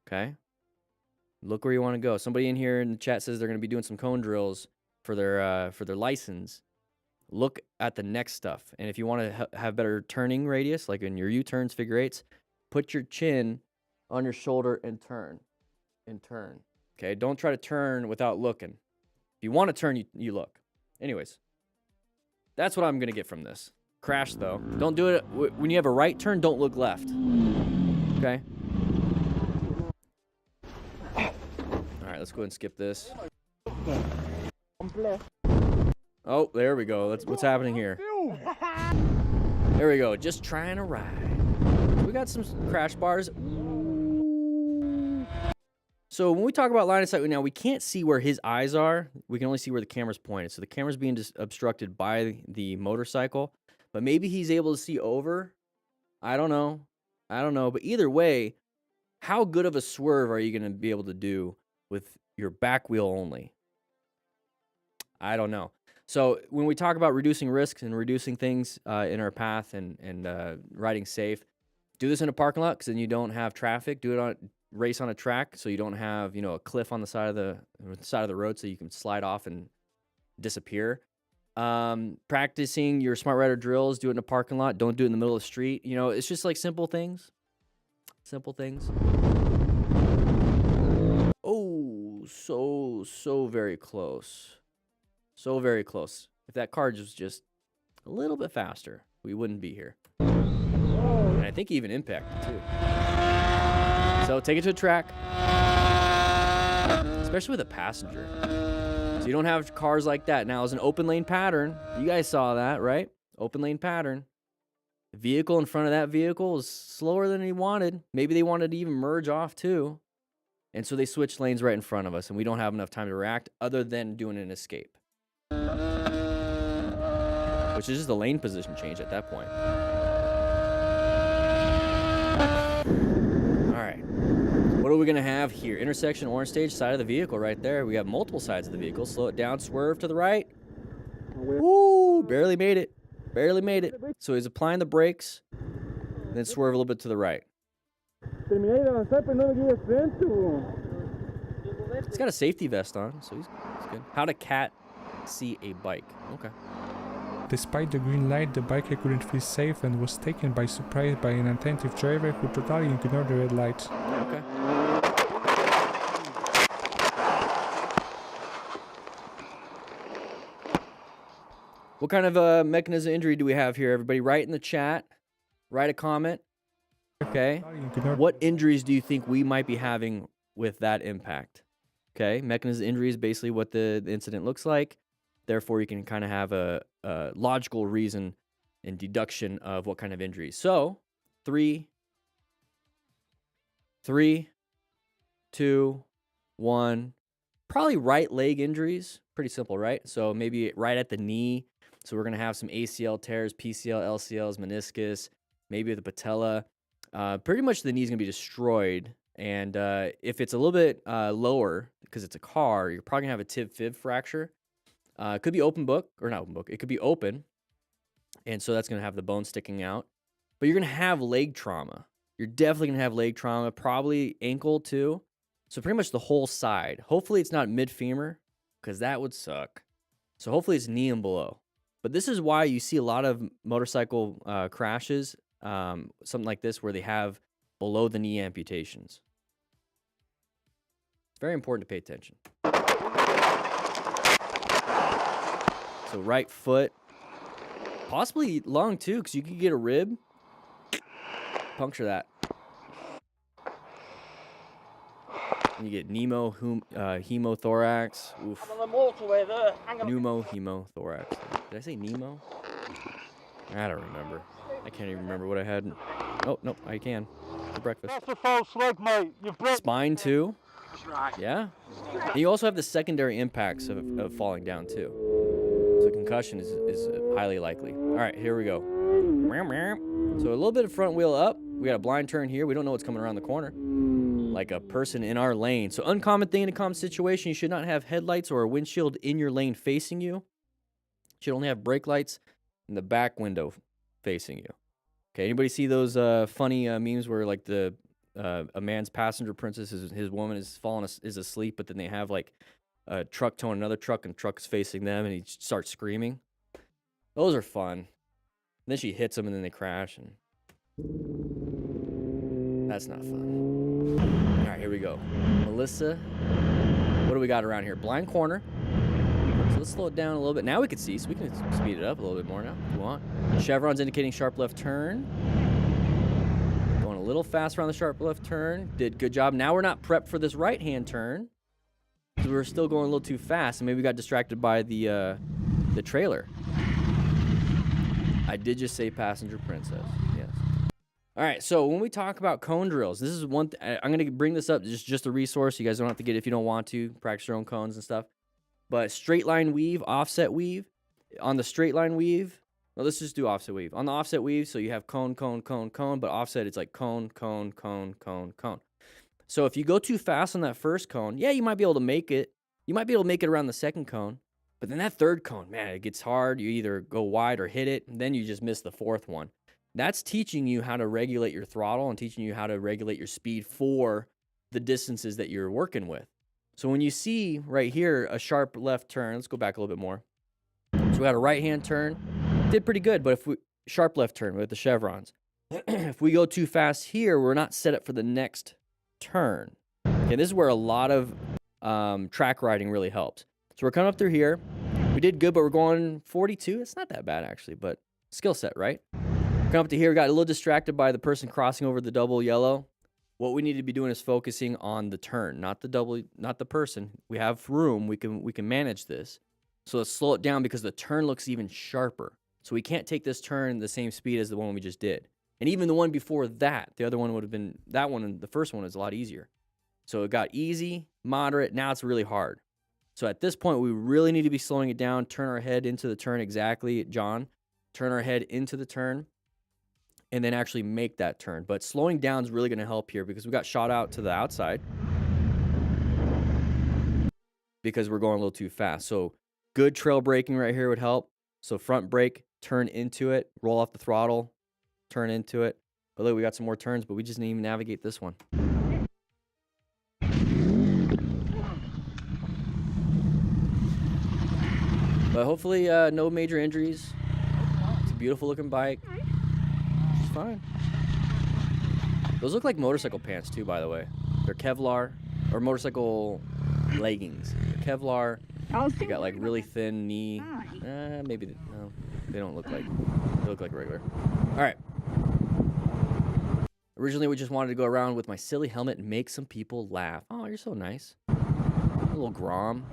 Okay? Look where you want to go. Somebody in here in the chat says they're going to be doing some cone drills for their license. Look at the next stuff. And if you want to have better turning radius, like in your U-turns, figure eights, put your chin on your shoulder and turn. And turn. Okay? Don't try to turn without looking. If you want to turn, you look. Anyways, that's what I'm going to get from this. Crash, though. Don't do it. When you have a right turn, don't look left. Okay? All right, let's go ahead and skip this. Oh, there we go. What's happening here? There we go. Just trying to ride. We got some crash bars. So when we talk about line of sight now, we can't see where his eyes are. We can only see where the camera's pointed. So the camera's being obstructed by the motorcycle. But maybe he's able to see over. I don't know. But either way, how good of a swerve are you going to be able to do with your back wheel only? I don't know. So when we talk about reducing risks and reducing things in our path and riding safe, do this in a parking lot because then you don't have traffic. Do it race on a track so you don't have a cliff on the side of the road so you can slide off and disappear. Practicing your Smart Rider drills, do it in a parking lot. Don't do it in the middle of the street. It's just like simple things. Simple things. Oh, so very close. So very close. If that car was just a little bit faster, we wouldn't be here. And I think he even impacted too. So take it to a track. Especially with a passenger. So you don't have cars like that. Now, as an open lane pattern, you guys saw that, right? Open lane pattern. The vehicle in front of that vehicle is slower than he wanted. Maybe they wanted to even merge off too. And so they switched lanes right in front of us, and we don't have enough time to react other than doing an escape. Which is just a lane position change at that point. All right. What are we going to have here? Intersection, orange stage, side of the vehicle right there. We have multiple sides of the vehicle. Slow it down, swerve to the right. Woo! Barely made it. Barely made it. So he's applying the brakes, then swerve a little bit to the right. He's got a safety vest on, so he's good. How to cat see a bike. Okay. Despite the green light, the biker couldn't feel safe and was taken by surprise by an attentive driver who totally ignored the red lights. Okay. What kind of mechanism injury do we have here, everybody? Write in the chat. Write a comment. Okay. What injuries do you think we might be having with that impact? Okay. Mechanism injury is basically what the incident looks like. Therefore, you can kind of have a logical reason and deduction of what kind of injuries. So, 3, 2, 1. Probably right leg injuries. Pretty simple, right? So maybe right at the knee. So we're going to have some ACL tears, PCL, LCLs, meniscus, maybe the patella. Pretty much the knee's going to be destroyed. And if it's a little bit lower, because it's a car, you're probably going to have a tib-fib fracture. It could be open book, or not open book. It could be open. And so that's going to have the bone sticking out. But you're going to have leg trauma. You're definitely going to have leg trauma, probably ankle too. So pretty much the whole side. Hopefully it's not mid-femur, because that would suck. So hopefully it's knee and below. But this is why you see a lot of motorcycle crashes, something like this, where they have below-the-knee amputations. It's very important to pay attention. So right foot, possibly lung too, because you could get a rib. Puncture that. And you get hemothorax. Oof. Pneumohemothorax. Did I say Nemo? I don't remember. I can't even remember what I had. Oh, no, I can. For breakfast. That's a false leg, mate. Spine too. Yeah. And you also have the secondary impacts of falling down too. So concussion is highly likely. All right, here we go. So a little bit of front wheel up. We got a blind turn here. We don't know what's coming around the corner. Like a person in our lane. So uncommon thing in a common situation, you should not have headlights or a windshield in your lane facing you. You should only have brake lights in the back window facing you. Okay, anybody see those funny memes where like a man's passenger princess, his woman is asleep, but then they have like a truck towing another truck and truck's facing them and he starts screaming? Those are fun. And then she hits him and then they crash and that's not fun. All right, here we go. Melissa, what do we got around here? Blind corner. So let's slow it down a little bit. Now we can see, so we can speed it up a little bit more now if you want. Chevron's indicating sharp left turn. Going a little fast around the sharp left turn. Did good job. Now we're not prepped for this right-hand turn. So we're still going a little too fast, and maybe we got distracted by the trailer. I did just say passenger princess. Yes. All right, so when we talk about cone drills, this is one. I'm going to bring this up. Just a resource. You guys don't have to get it if you don't want to. Practice your own cones and stuff. But straight line weave, offset weave. On the straight line weave, well, let's just do offset weave. On the offset weave, so you have cone, cone, cone, cone, but offset, it's like cone, cone, cone, cone, cone. So if you go too fast on that first cone, yeah, you might be able to make it. You might be able to make it around the second cone. But then that third cone, man, it gets hard. You either go wide or hit it, and then you just miss the fourth one. That's teaching you how to regulate your throttle and teaching you how to regulate your speed for the distances that you're working with. So when you see right here a sharp left turn, let's go back a little bit more. So we got a right-hand turn, did pretty good, but if we sharp left turn with the chevrons. If we go too fast here, we're not set up for the next turn. Okay, this is where a lot of track riding really helps. So we're coming up through here. We did good, but we're going 42. It's not that bad actually, but skill set, right? Come up to here, we got a little distracted by the person crossing over the double yellow. what we need to be doing is focusing on the turn, not the person. We have room. We can manage this. So let's slow it down because the turn looks even sharper. So we can't take this turn the same speed as the one we just did. And even the one before that, the other one would have been, that one, the first one was a lot easier. So it got easy, moderate, now it's really hard. So at this point, we really need to be slowing it down, turn our head into the turn exactly, John. Turn our head into the turn, and then actually make that turn. But slowing down is really going to help here because we got shot out to the outside because we're going a little too fast. So good trail braking right here would help. So front brake, turn into it, roll off the throttle, turn into it. But look, we got some more turns, but we just didn't even navigate this one. But hopefully no major injuries. It's a beautiful looking bike. It's fine. Those look like motorcycle pants too, by the way. They're Kevlar, or motorcycle leggings. They're Kevlar. They got like really thin knee. Maybe, no, they don't look like, they look like regular. All right. Originally, we just wanted to go around with my silly helmet and make some people laugh. Oh, you're so nice. A little Grom.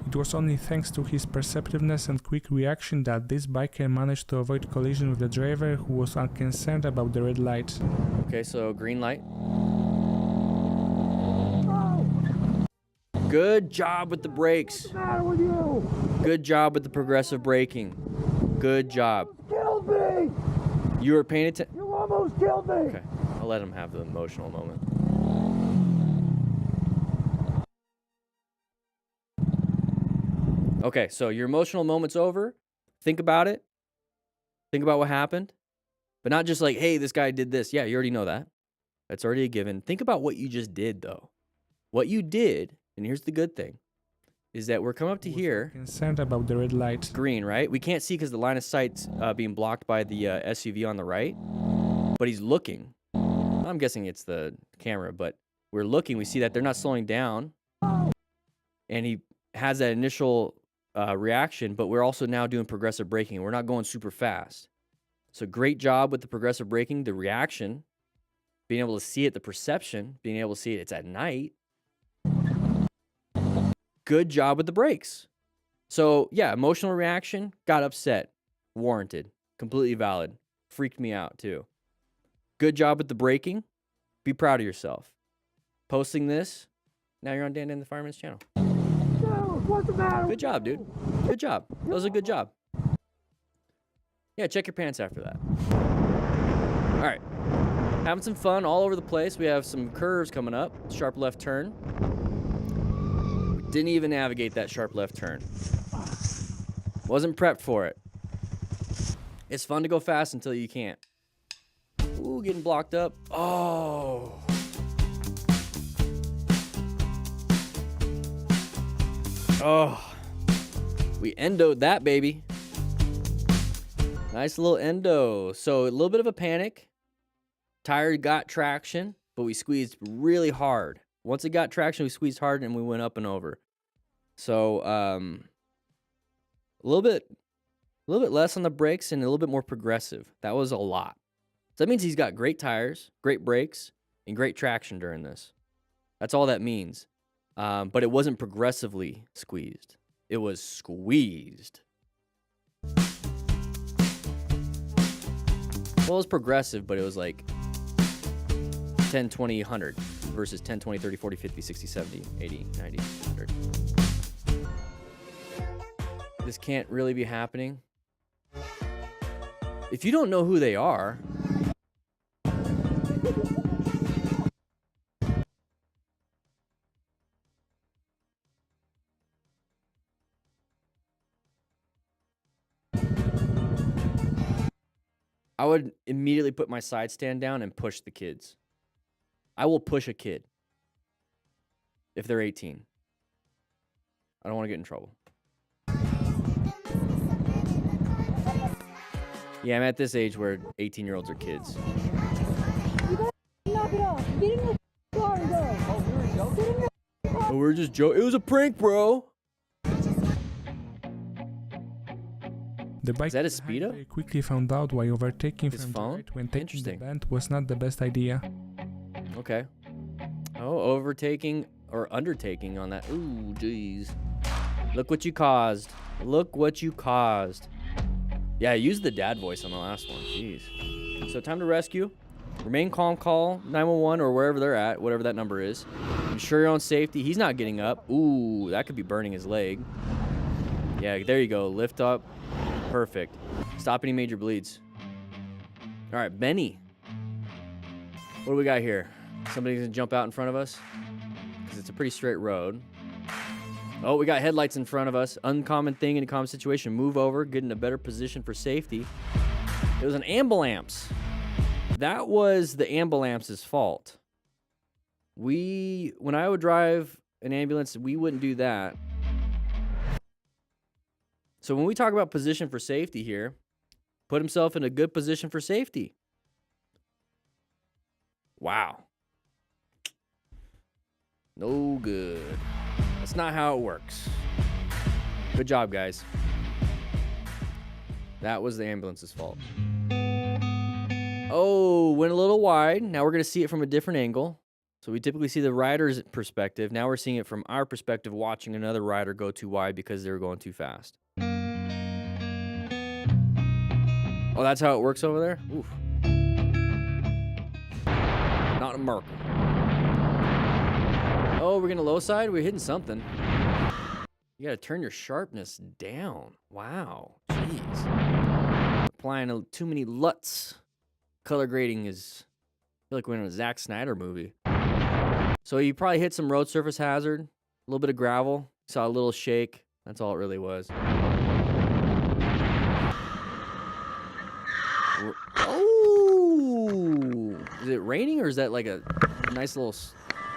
It was only thanks to his perceptiveness and quick reaction that this biker managed to avoid collision with the driver who was unconcerned about the red light. Okay, so green light. Good job with the brakes. What's the matter with you? Good job with the progressive braking. Good job. Killed me! You were paying attention. You almost killed me! Okay, I'll let him have the emotional moment. Okay, so your emotional moment's over. Think about it. Think about what happened. But not just like, hey, this guy did this. Yeah, you already know that. That's already a given. Think about what you just did, though. What you did, and here's the good thing, is that we're coming up to here. Concerned about the red light. Green, right? We can't see because the line of sight's being blocked by the SUV on the right. But he's looking. I'm guessing it's the camera, but we're looking. We see that they're not slowing down. And he has that initial reaction, but we're also now doing progressive braking. We're not going super fast. So great job with the progressive braking, the reaction, being able to see it, the perception, being able to see it. It's at night. Good job with the brakes. So yeah, emotional reaction, got upset, warranted, completely valid. Freaked me out too. Good job with the braking. Be proud of yourself. Posting this, now you're on DanDanTheFireman's channel. What's the matter? Good job, dude. Good job. That was a good job. Yeah, check your pants after that. All right. Having some fun all over the place. We have some curves coming up. Sharp left turn. Didn't even navigate that sharp left turn. Wasn't prepped for it. It's fun to go fast until you can't. Ooh, getting blocked up. Oh. Oh. We endoed that, baby. Nice little endo. So a little bit of a panic. Tire got traction, but we squeezed really hard. Once it got traction, we squeezed hard and we went up and over. So a little bit less on the brakes and a little bit more progressive. That was a lot. So that means he's got great tires, great brakes, and great traction during this. That's all that means. But it wasn't progressively squeezed. It was squeezed. Well, it was progressive, but it was like 10, 20, 100 versus 10, 20, 30, 40, 50, 60, 70, 80, 90, 100. This can't really be happening. If you don't know who they are, I would immediately put my side stand down and push the kids. I will push a kid if they're 18. I don't want to get in trouble. Yeah, I'm at this age where 18-year-olds are kids. Knock it off. Get in the car and go. Oh, we were joking? Oh, we were just joking. It was a prank, bro. The bike Is that a Speedo? very quickly found out why overtaking His from phone? the right when taking the Interesting. bend was not the best idea. Okay. Oh, overtaking or undertaking on that. Ooh, jeez. Look what you caused. Look what you caused. Yeah, I used the dad voice on the last one. Jeez. So time to rescue. Remain calm, call 911 or wherever they're at, whatever that number is. Ensure your own safety. He's not getting up. Ooh, that could be burning his leg. Yeah, there you go. Lift up. Perfect. Stop any major bleeds. All right, Benny. What do we got here? Somebody's gonna jump out in front of us? Because it's a pretty straight road. Oh, we got headlights in front of us. Uncommon thing in a common situation. Move over, get in a better position for safety. It was an ambulance. That was the ambulance's fault. When I would drive an ambulance, we wouldn't do that. So when we talk about position for safety here, put himself in a good position for safety. Wow. No good. That's not how it works. Good job, guys. That was the ambulance's fault. Oh, went a little wide. Now we're going to see it from a different angle. So we typically see the rider's perspective. Now we're seeing it from our perspective, watching another rider go too wide because they were going too fast. Oh, that's how it works over there? Oof. Not in America. Oh, we're going to low side? We're hitting something. You got to turn your sharpness down. Wow. Jeez. Applying too many LUTs. Color grading is, I feel like we're in a Zack Snyder movie. So you probably hit some road surface hazard, a little bit of gravel, saw a little shake. That's all it really was. Oh! Is it raining or is that like a nice little...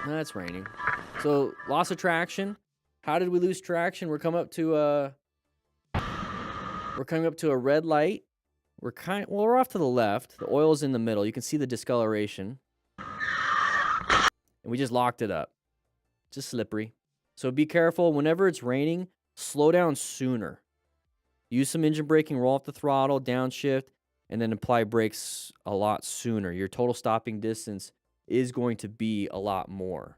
No, that's raining. So loss of traction. How did we lose traction? We're coming up to a red light. We're off to the left. The oil's in the middle. You can see the discoloration. And we just locked it up. Just slippery. So be careful. Whenever it's raining, slow down sooner. Use some engine braking, roll off the throttle, downshift, and then apply brakes a lot sooner. Your total stopping distance is going to be a lot more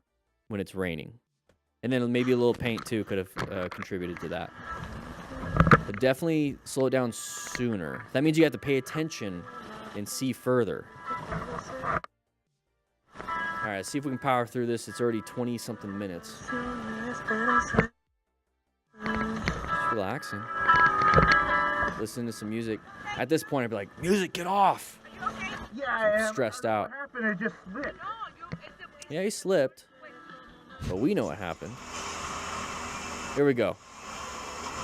when it's raining. And then maybe a little paint too could have contributed to that. But definitely slow it down sooner. That means you have to pay attention and see further. All right, see if we can power through this. It's already 20-something minutes. Just relaxing. Listen to some music. At this point, I'd be like, music, get off. Yeah, I'm stressed out. What happened? It just slipped. Yeah, he slipped. But we know what happened. Here we go.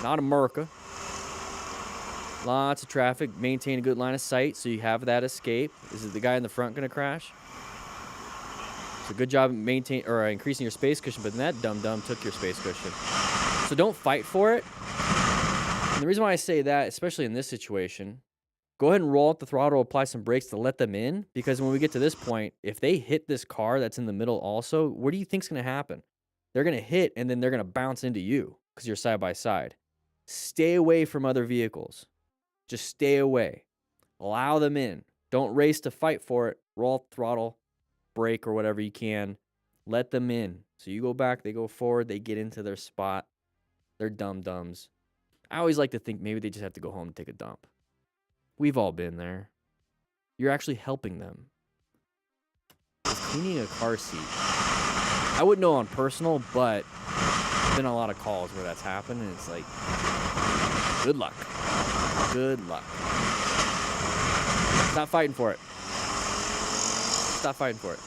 Not America. Lots of traffic. Maintain a good line of sight so you have that escape. Is it the guy in the front going to crash? So good job increasing your space cushion, but then that dum-dum took your space cushion. So don't fight for it. And the reason why I say that, especially in this situation, go ahead and roll out the throttle, apply some brakes to let them in, because when we get to this point, if they hit this car that's in the middle also, what do you think's going to happen? They're going to hit, and then they're going to bounce into you because you're side by side. Stay away from other vehicles. Just stay away. Allow them in. Don't race to fight for it. Roll out the throttle, brake, or whatever you can. Let them in. So you go back, they go forward, they get into their spot. They're dum-dums. I always like to think maybe they just have to go home and take a dump. We've all been there. You're actually helping them. It's cleaning a car seat. I wouldn't know on personal, but there's been a lot of calls where that's happened, and it's like, good luck. Good luck. Stop fighting for it. Stop fighting for it.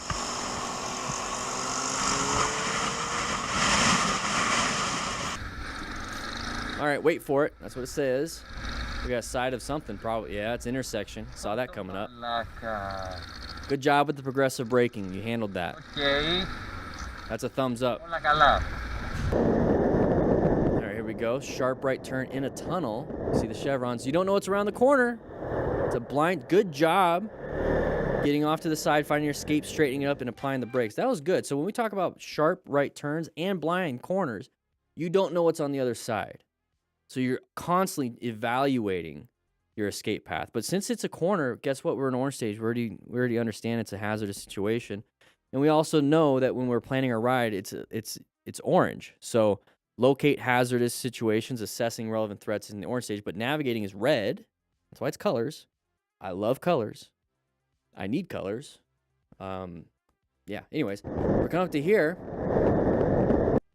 All right, wait for it. That's what it says. We got a side of something, probably. Yeah, it's intersection. Saw that coming up. Good job with the progressive braking. You handled that. Okay. That's a thumbs up. All right, here we go. Sharp right turn in a tunnel. See the chevrons. You don't know what's around the corner. It's a blind. Good job getting off to the side, finding your escape, straightening it up, and applying the brakes. That was good. So when we talk about sharp right turns and blind corners, you don't know what's on the other side. So you're constantly evaluating your escape path. But since it's a corner, guess what? We're in orange stage. We already understand it's a hazardous situation. And we also know that when we're planning our ride, it's orange. So locate hazardous situations, assessing relevant threats in the orange stage, but navigating is red. That's why it's colors. I love colors. I need colors. Yeah, anyways, we're coming up to here.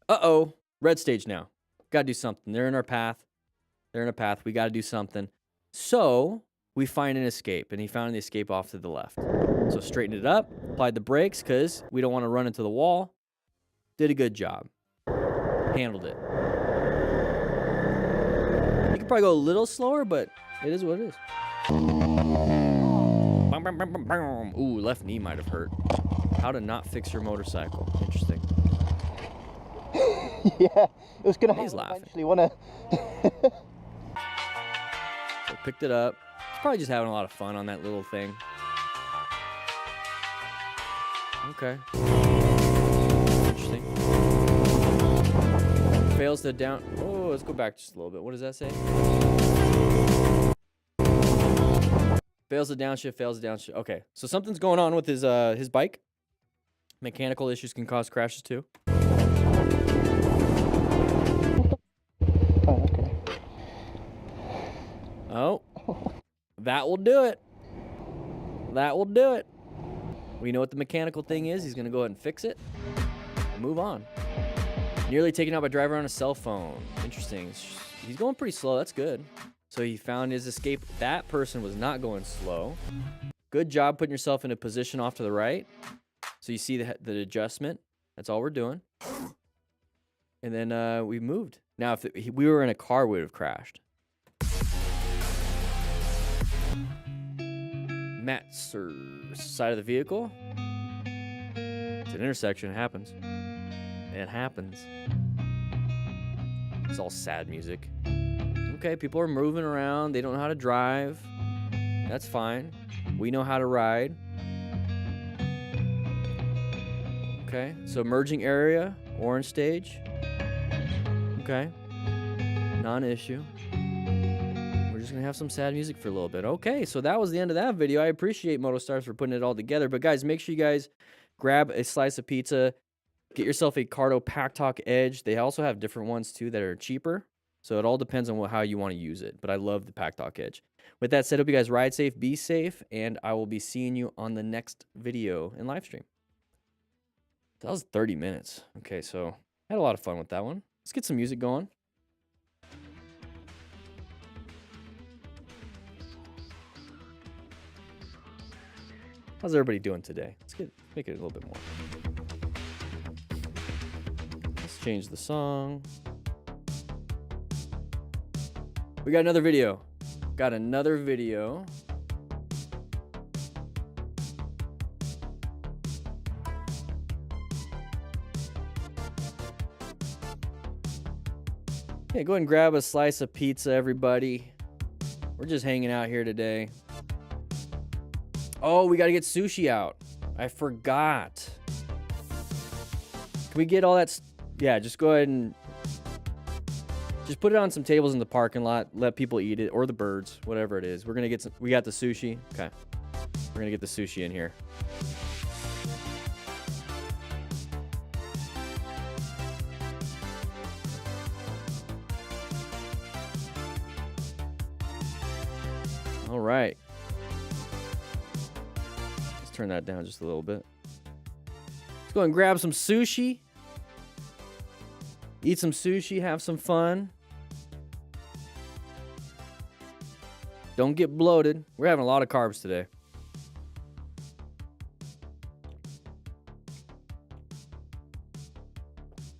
Uh-oh, red stage now. Got to do something. They're in our path. They're in our path. We got to do something. So we find an escape, and he found the escape off to the left. So straightened it up, applied the brakes because we don't want to run into the wall. Did a good job. Handled it. You could probably go a little slower, but it is what it is. Ooh, left knee might have hurt. How to not fix your motorcycle. Interesting. Yeah, it was gonna He's happen laughing. eventually, wasn't it? So picked it up. He's probably just having a lot of fun on that little thing. Okay. Interesting. Fails to down. Oh, let's go back just a little bit. What does that say? Fails to downshift, fails to downshift. Okay, so something's going on with his bike. Mechanical issues can cause crashes too. Oh, okay. Oh, that will do it. That will do it. We know what the mechanical thing is. He's going to go ahead and fix it. Move on. Nearly taken out by driver on a cell phone. Interesting. He's going pretty slow. That's good. So he found his escape. That person was not going slow. Good job putting yourself in a position off to the right. So you see the adjustment. That's all we're doing. And then we moved. Now, if we were in a car, we would have crashed. Matt's side of the vehicle. It's an intersection. It happens. It happens. It's all sad music. Okay, people are moving around. They don't know how to drive. That's fine. We know how to ride. Okay, so merging area, orange stage. Okay, non-issue. We're just gonna have some sad music for a little bit. Okay, so that was the end of that video. I appreciate MotoStars for putting it all together. But guys, make sure you guys grab a slice of pizza. Get yourself a Cardo Pack Talk Edge. They also have different ones too that are cheaper. So it all depends on how you want to use it. But I love the Pack Talk Edge. With that said, hope you guys ride safe, be safe, and I will be seeing you on the next video and live stream. That was 30 minutes. Okay, so I had a lot of fun with that one. Let's get some music going. How's everybody doing today? Let's make it a little bit more. Let's change the song. We got another video. Got another video. Okay, go ahead and grab a slice of pizza, everybody. We're just hanging out here today. Oh, we got to get sushi out. I forgot. Can we get all that? Yeah, just go ahead and just put it on some tables in the parking lot. Let people eat it, or the birds, whatever it is. We're gonna get some. We got the sushi. Okay, we're gonna get the sushi in here. All right. Let's turn that down just a little bit. Let's go and grab some sushi. Eat some sushi, have some fun. Don't get bloated. We're having a lot of carbs today.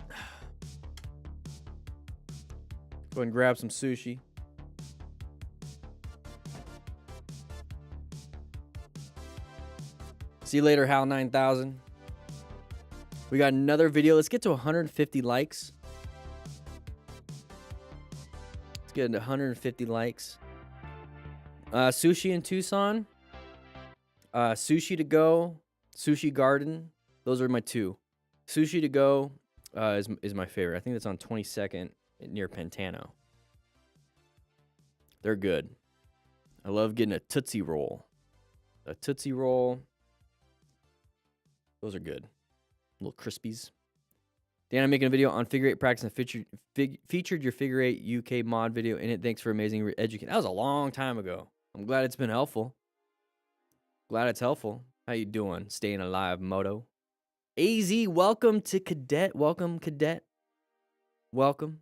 Go ahead and grab some sushi. See you later, Hal 9000. We got another video. Let's get to 150 likes. Let's get to 150 likes. Sushi in Tucson. Sushi to Go. Sushi Garden. Those are my two. Sushi to Go is my favorite. I think that's on 22nd near Pantano. They're good. I love getting a Tootsie Roll. A Tootsie Roll. Those are good. Little crispies. Dan, I'm making a video on figure eight practice and featured your figure eight UK mod video in it. Thanks for amazing education. That was a long time ago. I'm glad it's been helpful. Glad it's helpful. How you doing? Staying alive, Moto. AZ, welcome to Cadet. Welcome, Cadet. Welcome.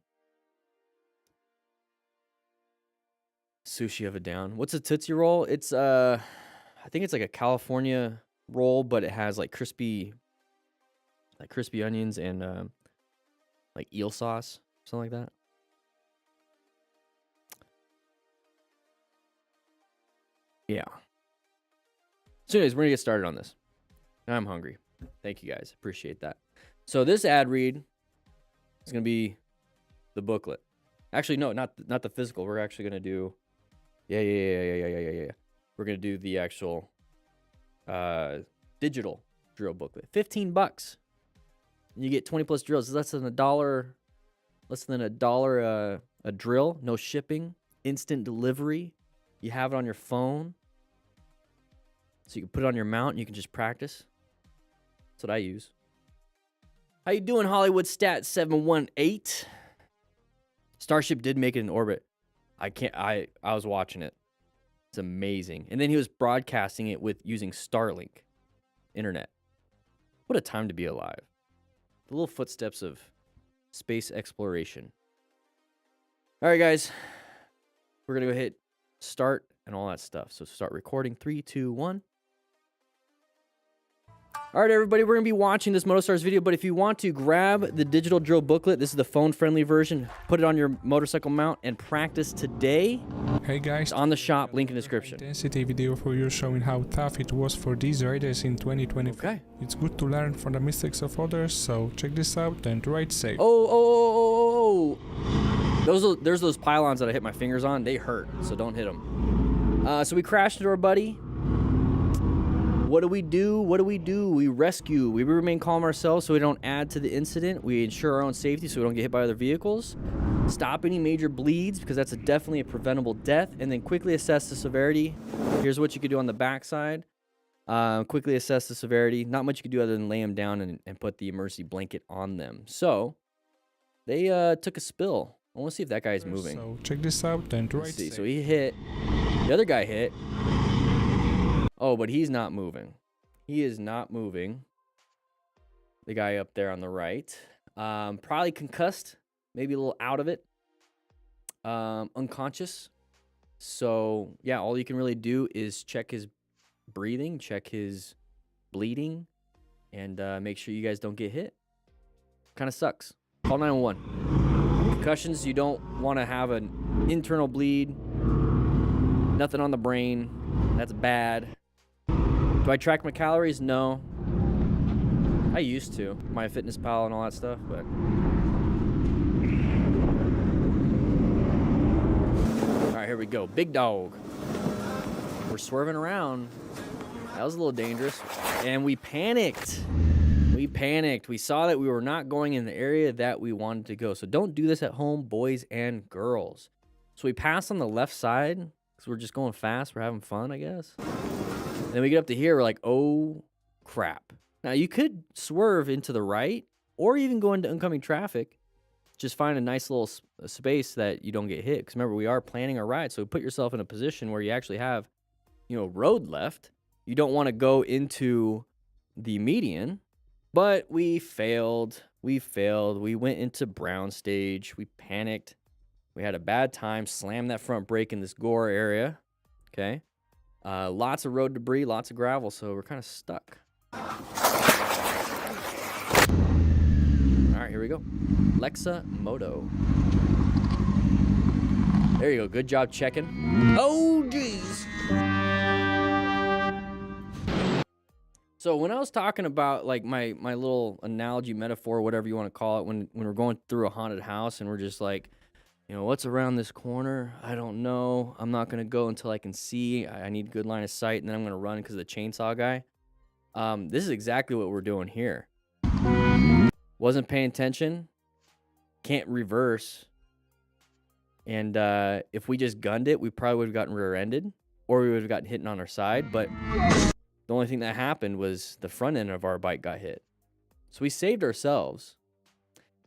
Sushi of a down. What's a Tootsie Roll? It's I think it's like a California roll, but it has like crispy onions and like eel sauce, something like that. Yeah. So anyways, we're gonna get started on this. I'm hungry. Thank you guys. Appreciate that. So this ad read is gonna be the booklet. Actually, no, not the physical. We're actually gonna do yeah. We're gonna do the actual digital drill booklet. $15. You get 20 plus drills. It's less than $1. Less than $1 a drill. No shipping. Instant delivery. You have it on your phone. So you can put it on your mount and you can just practice. That's what I use. How you doing, Hollywood Stat 718? Starship did make it in orbit. I was watching it. It's amazing. And then he was broadcasting it with using Starlink internet. What a time to be alive. The little footsteps of space exploration. All right, guys. We're going to go hit start and all that stuff. So start recording. 3, 2, 1. All right, everybody, we're going to be watching this MotoStars video, but if you want to, grab the digital drill booklet. This is the phone-friendly version. Put it on your motorcycle mount and practice today. Hey guys, it's on the shop, link in the description. Intensity video for you showing how tough it was for these riders in 2020. Okay. It's good to learn from the mistakes of others, so check this out and ride safe. Oh. There's those pylons that I hit my fingers on. They hurt, so don't hit them. So we crashed into our buddy. What do we do? We rescue. We remain calm ourselves so we don't add to the incident. We ensure our own safety so we don't get hit by other vehicles. Stop any major bleeds because that's definitely a preventable death. And then quickly assess the severity. Here's what you could do on the backside. Quickly assess the severity. Not much you could do other than lay them down and put the emergency blanket on them. So they took a spill. I want to see if that guy is moving. So check this out and ride safe. So he hit. The other guy hit. Oh, but he's not moving. He is not moving. The guy up there on the right. Probably concussed. Maybe a little out of it. Unconscious. So, yeah, all you can really do is check his breathing, check his bleeding, and make sure you guys don't get hit. Kind of sucks. Call 911. Concussions, you don't want to have an internal bleed. Nothing on the brain. That's bad. Do I track my calories? No. I used to. My fitness pal and all that stuff, but... All right, here we go. Big dog. We're swerving around. That was a little dangerous. And we panicked. We saw that we were not going in the area that we wanted to go. So don't do this at home, boys and girls. So we passed on the left side because we're just going fast. We're having fun, I guess. Then we get up to here, we're like, oh, crap. Now, you could swerve into the right or even go into oncoming traffic. Just find a nice little space that you don't get hit. Because remember, we are planning our ride. So put yourself in a position where you actually have, road left. You don't want to go into the median. But we failed. We went into brown stage. We panicked. We had a bad time. Slammed that front brake in this gore area. Okay. Lots of road debris, lots of gravel, so we're kind of stuck. All right, here we go. Lexa Moto. There you go. Good job checking. Oh, geez. So when I was talking about like my little analogy, metaphor, whatever you want to call it, when we're going through a haunted house and we're just like, what's around this corner? I don't know. I'm not going to go until I can see. I need good line of sight, and then I'm going to run because of the chainsaw guy. This is exactly what we're doing here. Wasn't paying attention. Can't reverse. And if we just gunned it, we probably would have gotten rear-ended, or we would have gotten hit on our side. But The only thing that happened was the front end of our bike got hit. So we saved ourselves.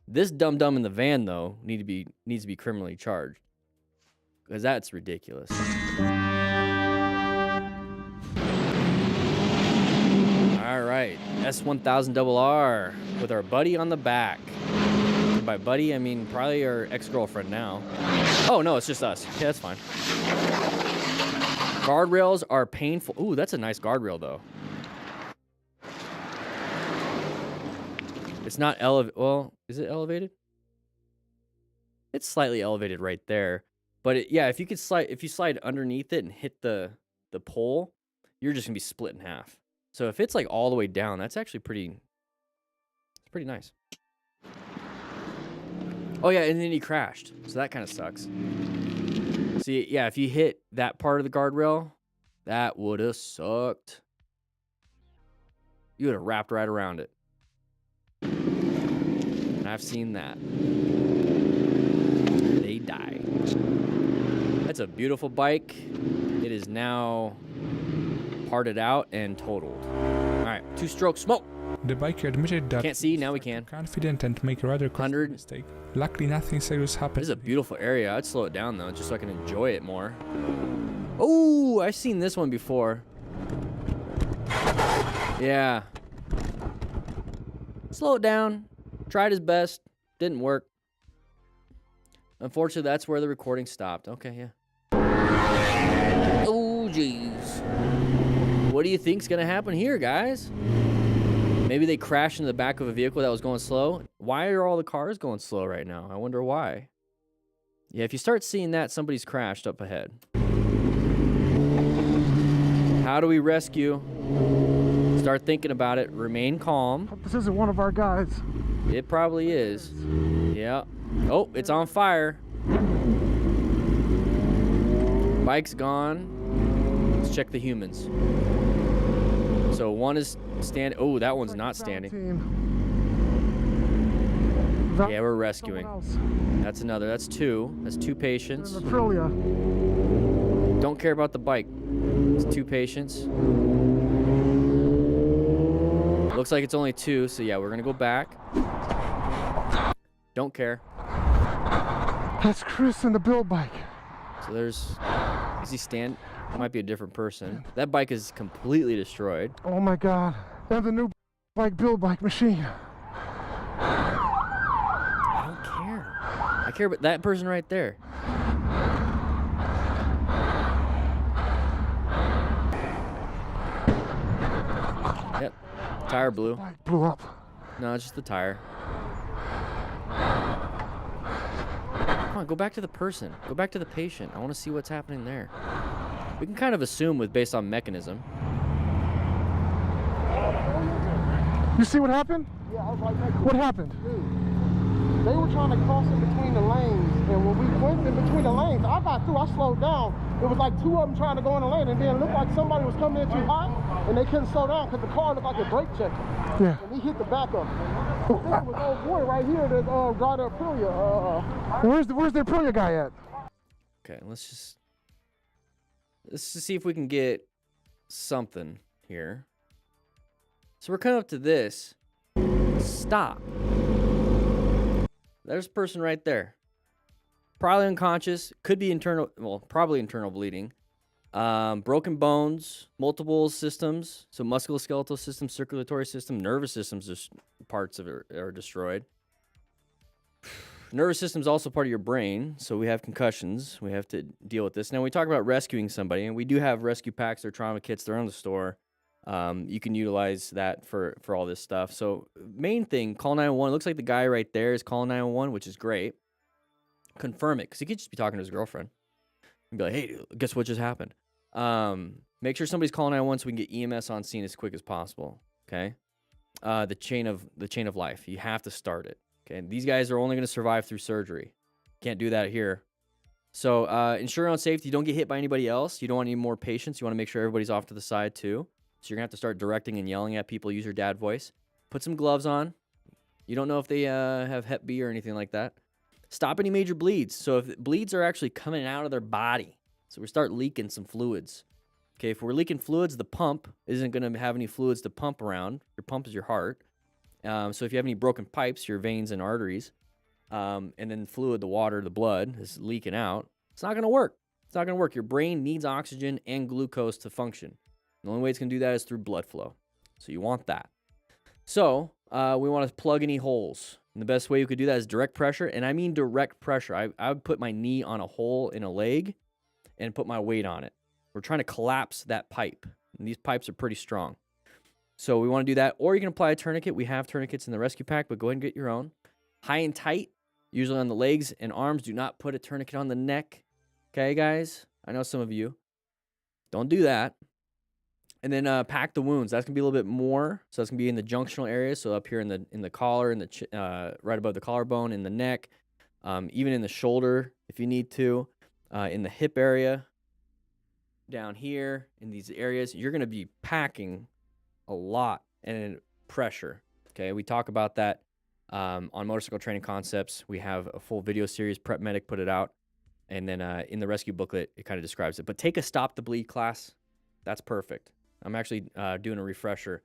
This dum-dum in the van, though, needs to be criminally charged. Because that's ridiculous. All right, S1000RR with our buddy on the back. And by buddy, I mean probably our ex-girlfriend now. Oh, no, it's just us. Yeah, that's fine. Guardrails are painful. Ooh, that's a nice guardrail, though. It's not elevated. Well, is it elevated? It's slightly elevated right there. But yeah, if you slide underneath it and hit the pole, you're just gonna be split in half. So if it's like all the way down, that's actually pretty nice. Oh yeah, and then he crashed. So that kind of sucks. See, yeah, if you hit that part of the guardrail, that would have sucked. You would have wrapped right around it. And I've seen that. They die. That's a beautiful bike. It is now parted out and totaled. All right, 2-stroke smoke. The biker admitted that Can't see, now we can. Confident and make a rather costly 100. mistake. Luckily, nothing serious happened. This is a beautiful area. I'd slow it down though, just so I can enjoy it more. Oh, I've seen this one before. Yeah. Slow it down. Tried his best. Didn't work. Unfortunately, that's where the recording stopped. Okay, yeah. Oh, jeez. What do you think's gonna happen here, guys? Maybe they crashed into the back of a vehicle that was going slow. Why are all the cars going slow right now? I wonder why. Yeah, if you start seeing that, somebody's crashed up ahead. How do we rescue? Start thinking about it. Remain calm. This isn't one of our guys. It probably is. Yeah. Oh, it's on fire. Bike's gone. Let's check the humans. So one is standing. Oh, that one's not standing. Yeah, we're rescuing. That's another. That's two. That's 2 patients. Don't care about the bike. It's 2 patients. Looks like it's only 2, so yeah, we're gonna go back. Don't care. That's Chris and the build bike. So there's. Is he stand? It might be a different person. That bike is completely destroyed. Oh my God. And the new bike build bike machine. I don't care. I care about that person right there. Yep. Tire blew. Bike blew up. No, it's just the tire. Come on, go back to the person. Go back to the patient. I want to see what's happening there. We can kind of assume based on mechanism. You see what happened? Yeah, I was like, What happened? they were trying to cross in between the lanes, and when we went in between the lanes, I got through, I slowed down. It was like 2 of them trying to go in the lane, and then it looked like somebody was coming in too hot, and they couldn't slow down because the car looked like a brake checker. Yeah. And he hit the back of him. I think it was old boy right here, that Rider Aprilia. Where's the Aprilia guy at? Okay, let's just see if we can get something here. So we're coming up to this. Stop. There's a person right there. Probably unconscious. Could be internal, well, probably internal bleeding. Broken bones, multiple systems. So musculoskeletal system, circulatory system, nervous systems, parts of it are destroyed. Nervous system is also part of your brain, so we have concussions. We have to deal with this. Now, we talk about rescuing somebody, and we do have rescue packs or trauma kits. They're on the store. You can utilize that for all this stuff. So main thing, call 911. It looks like the guy right there is calling 911, which is great. Confirm it, because he could just be talking to his girlfriend. And be like, hey, guess what just happened? Make sure somebody's calling 911 so we can get EMS on scene as quick as possible, okay? The chain of life. You have to start it, okay? These guys are only going to survive through surgery. Can't do that here. So ensure your own safety. You don't get hit by anybody else. You don't want any more patients. You want to make sure everybody's off to the side too. So you're going to have to start directing and yelling at people. Use your dad voice. Put some gloves on. You don't know if they have Hep B or anything like that. Stop any major bleeds. So if bleeds are actually coming out of their body, so we start leaking some fluids. Okay, if we're leaking fluids, the pump isn't going to have any fluids to pump around. Your pump is your heart. So if you have any broken pipes, your veins and arteries, and then fluid, the water, the blood is leaking out, it's not going to work. It's not going to work. Your brain needs oxygen and glucose to function. The only way it's going to do that is through blood flow. So you want that. So we want to plug any holes. And the best way you could do that is direct pressure. And I mean direct pressure. I would put my knee on a hole in a leg and put my weight on it. We're trying to collapse that pipe. And these pipes are pretty strong. So we want to do that. Or you can apply a tourniquet. We have tourniquets in the rescue pack, but go ahead and get your own. High and tight, usually on the legs and arms. Do not put a tourniquet on the neck. Okay, guys? I know some of you. Don't do that. And then pack the wounds. That's going to be a little bit more. So that's going to be in the junctional area. So up here in the collar, in the right above the collarbone, in the neck, even in the shoulder if you need to, in the hip area, down here, in these areas. You're going to be packing a lot and pressure. Okay, we talk about that on Motorcycle Training Concepts. We have a full video series. Prep Medic put it out. And then in the rescue booklet, it kind of describes it. But take a Stop the Bleed class. That's perfect. I'm actually doing a refresher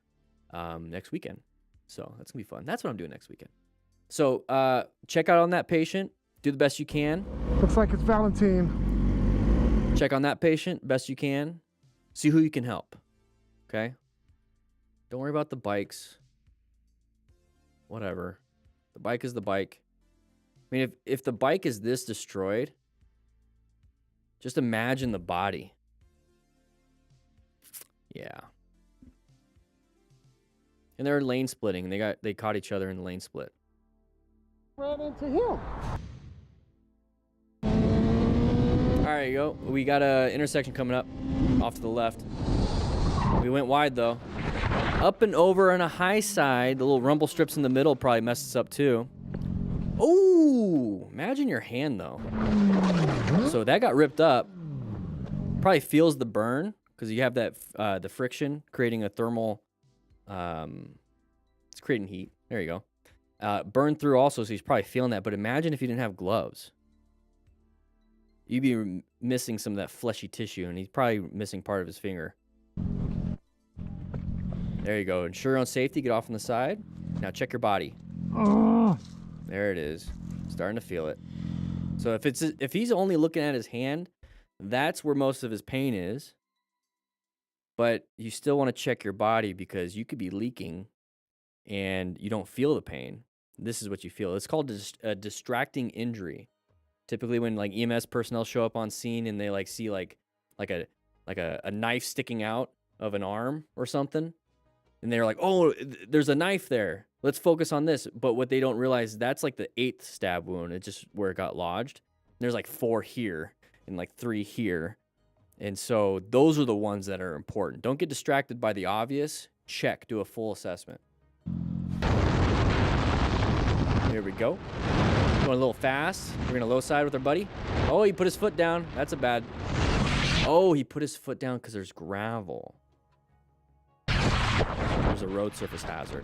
next weekend. So that's going to be fun. That's what I'm doing next weekend. So check out on that patient. Do the best you can. Looks like it's Valentine. Check on that patient best you can. See who you can help. Okay? Don't worry about the bikes. Whatever. The bike is the bike. I mean, if the bike is this destroyed, just imagine the body. Yeah. And they're lane splitting. They caught each other in the lane split. Ran into him. All right, go. We got a intersection coming up off to the left. We went wide though. Up and over on a high side. The little rumble strips in the middle probably messed us up too. Oh, imagine your hand though. So that got ripped up. Probably feels the burn because you have that the friction creating a thermal. It's creating heat. There you go. Burn through also, so he's probably feeling that. But imagine if you didn't have gloves. You'd be missing some of that fleshy tissue, and he's probably missing part of his finger. There you go. Ensure your own safety. Get off on the side. Now check your body. There it is. Starting to feel it. So if he's only looking at his hand, that's where most of his pain is. But you still want to check your body because you could be leaking and you don't feel the pain. This is what you feel. It's called a distracting injury. Typically when like EMS personnel show up on scene and they like see like a knife sticking out of an arm or something, and they're like, "Oh, there's a knife there. Let's focus on this." But what they don't realize, that's like the 8th stab wound. It's just where it got lodged. There's like 4 here and like 3 here. And so those are the ones that are important. Don't get distracted by the obvious. Check, do a full assessment. Here we go. Going a little fast. We're gonna low side with our buddy. Oh, he put his foot down. That's a bad. Oh, he put his foot down because there's gravel. There's a road surface hazard.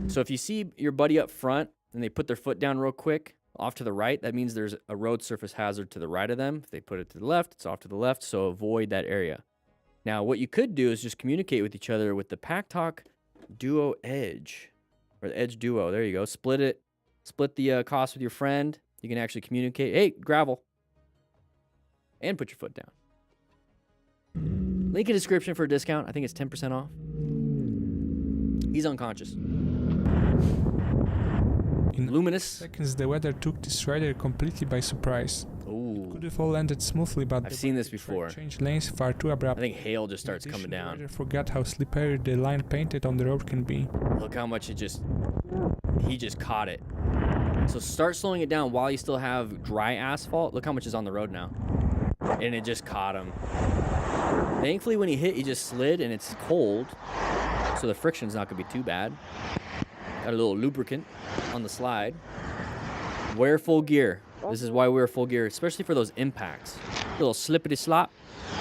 So if you see your buddy up front and they put their foot down real quick off to the right, that means there's a road surface hazard to the right of them. If they put it to the left, it's off to the left, so avoid that area. Now, what you could do is just communicate with each other with the Pack Talk Duo Edge, or the Edge Duo. There you go. Split it. Split the cost with your friend. You can actually communicate. Hey, gravel. And put your foot down. Link in description for a discount. I think it's 10% off. He's unconscious. In Luminous. seconds, the weather took this rider completely by surprise. Ooh. Could have all ended smoothly, but I've seen this before. Changed lanes far too I abruptly. think hail just starts coming The down. rider forgot how slippery the line painted on the road can be. Look how much he just caught it. So start slowing it down while you still have dry asphalt. Look how much is on the road now. And it just caught him. Thankfully, when he hit, he just slid and it's cold. So the friction's not gonna be too bad. Got a little lubricant on the slide. Wear full gear. This is why we wear full gear, especially for those impacts. Little slippery slop.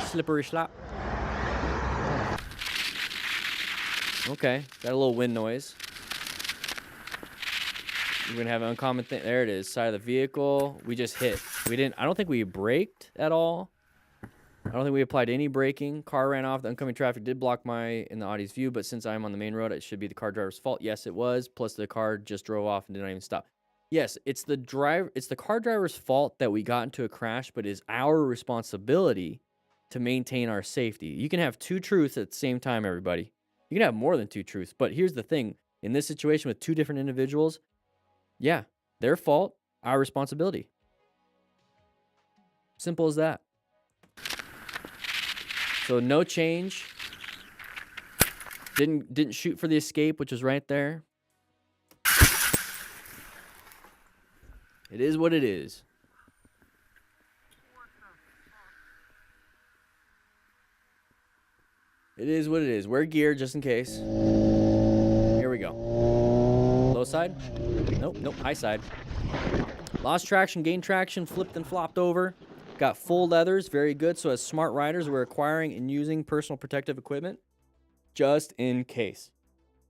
Slippery slop. Okay, got a little wind noise. We're gonna have an uncommon thing. There it is, side of the vehicle. We just hit. I don't think we braked at all. I don't think we applied any braking. Car ran off. The oncoming traffic did block in the audience view, but since I'm on the main road, it should be the car driver's fault. Yes, it was. Plus, the car just drove off and did not even stop. Yes, it's the car driver's fault that we got into a crash, but it's our responsibility to maintain our safety. You can have two truths at the same time, everybody. You can have more than two truths, but here's the thing. In this situation with two different individuals, yeah, their fault, our responsibility. Simple as that. So no change. Didn't shoot for the escape, which was right there. It is what it is. It is what it is. Wear gear just in case. Here we go. Low side? Nope. High side. Lost traction, gained traction, flipped and flopped over. Got full leathers, very good. So as smart riders, we're acquiring and using personal protective equipment just in case.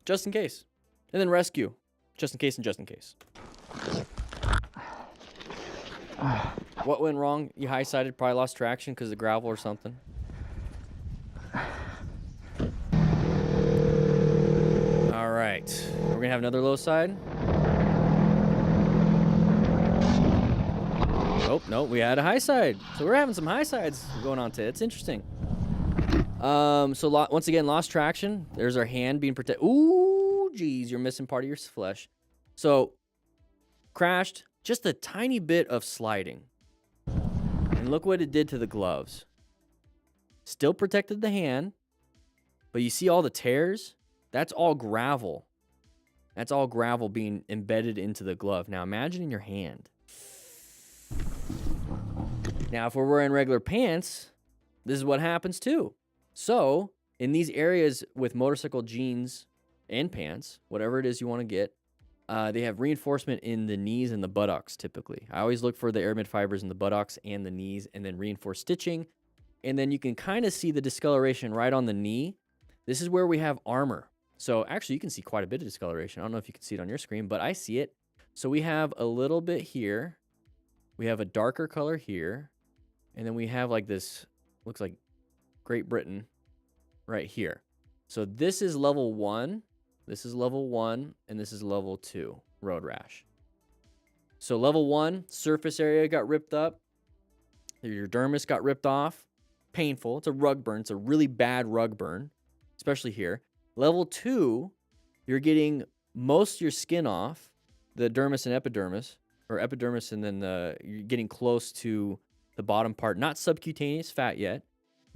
Just in case. And then rescue. Just in case and just in case. What went wrong? You high-sided, probably lost traction because of the gravel or something. All right. We're going to have another low side. Oh, no, we had a high side. So we're having some high sides going on today. It's interesting. Once again, lost traction. There's our hand being protected. Ooh, geez, you're missing part of your flesh. So, crashed. Just a tiny bit of sliding. And look what it did to the gloves. Still protected the hand. But you see all the tears? That's all gravel. That's all gravel being embedded into the glove. Now imagine in your hand. Now, if we're wearing regular pants, this is what happens too. So, in these areas with motorcycle jeans and pants, whatever it is you want to get, they have reinforcement in the knees and the buttocks typically. I always look for the aramid fibers in the buttocks and the knees, and then reinforced stitching. And then you can kind of see the discoloration right on the knee. This is where we have armor. So actually, you can see quite a bit of discoloration. I don't know if you can see it on your screen, but I see it. So we have a little bit here. We have a darker color here. And then we have like this, looks like Great Britain right here. So this is level 1. This is level 1, and this is level 2, road rash. So level 1, surface area got ripped up. Your dermis got ripped off. Painful. It's a rug burn. It's a really bad rug burn, especially here. Level 2, you're getting most of your skin off, the dermis and epidermis, or epidermis, and then you're getting close to the bottom part. Not subcutaneous fat yet.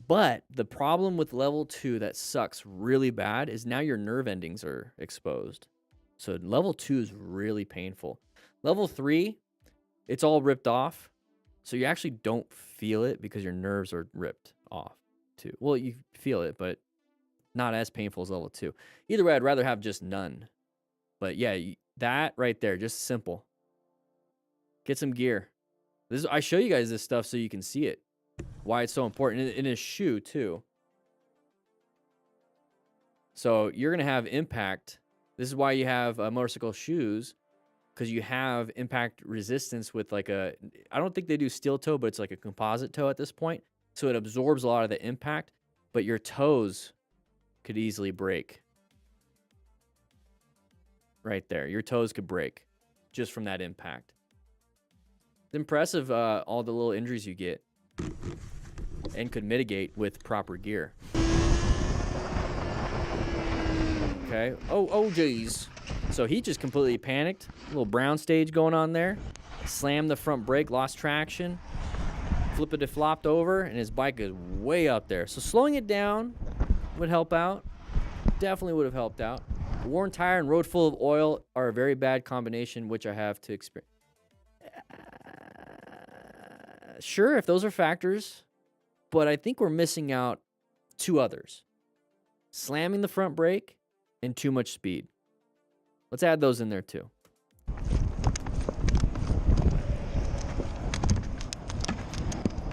But the problem with level 2 that sucks really bad is now your nerve endings are exposed. So level 2 is really painful. Level 3, it's all ripped off. So you actually don't feel it because your nerves are ripped off too. Well, you feel it, but not as painful as level 2. Either way, I'd rather have just none. But yeah, that right there, just simple. Get some gear. I show you guys this stuff so you can see it. Why it's so important in a shoe too. So you're gonna have impact. This is why you have motorcycle shoes, because you have impact resistance with like I don't think they do steel toe, but it's like a composite toe at this point. So it absorbs a lot of the impact, but your toes could easily break. Right there, your toes could break just from that impact. It's impressive all the little injuries you get. And could mitigate with proper gear. Okay. Oh, geez. So he just completely panicked. A little brown stage going on there. Slammed the front brake, lost traction. Flippity flopped over, and his bike is way up there. So slowing it down would help out. Definitely would have helped out. A worn tire and road full of oil are a very bad combination, which I have to experience. Sure, if those are factors, but I think we're missing out 2 others. Slamming the front brake and too much speed. Let's add those in there too.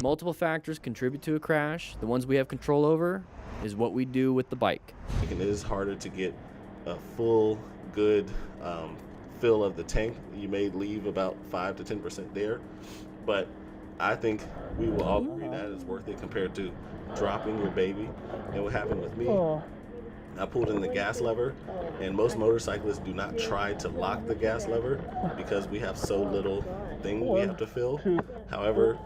Multiple factors contribute to a crash. The ones we have control over is what we do with the bike. It is harder to get a full, good fill of the tank. You may leave about 5 to 10% there, but I think we will all agree that is worth it compared to dropping your baby. And what happened with me, I pulled in the gas lever, and most motorcyclists do not try to lock the gas lever because we have so little thing we have to fill. However,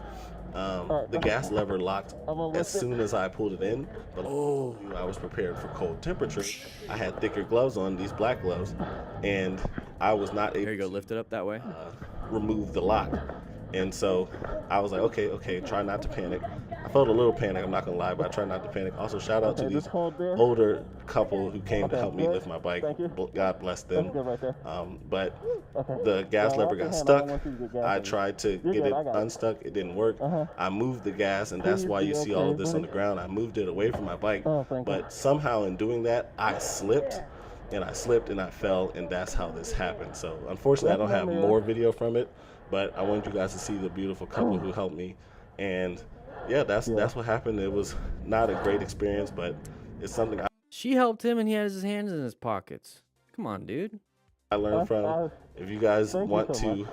the gas lever locked as soon as I pulled it in, but I was prepared for cold temperatures. I had thicker gloves on, these black gloves, and I was not able There you go, lift it up that way. to remove the lock. And so I was like, okay, try not to panic. I felt a little panic, I'm not gonna lie, but I tried not to panic. Also, shout out to these older couple who came to help me lift my bike. God bless them. But the gas lever got stuck. I tried to get it unstuck, it didn't work. I moved the gas, and that's why you see all of this on the ground. I moved it away from my bike, but somehow in doing that, I slipped. And I slipped and I fell, and that's how this happened. So unfortunately, I don't have more video from it, but I wanted you guys to see the beautiful couple who helped me. And yeah, that's what happened. It was not a great experience, but it's something She helped him and he has his hands in his pockets. Come on, dude. I learned from. If you guys want to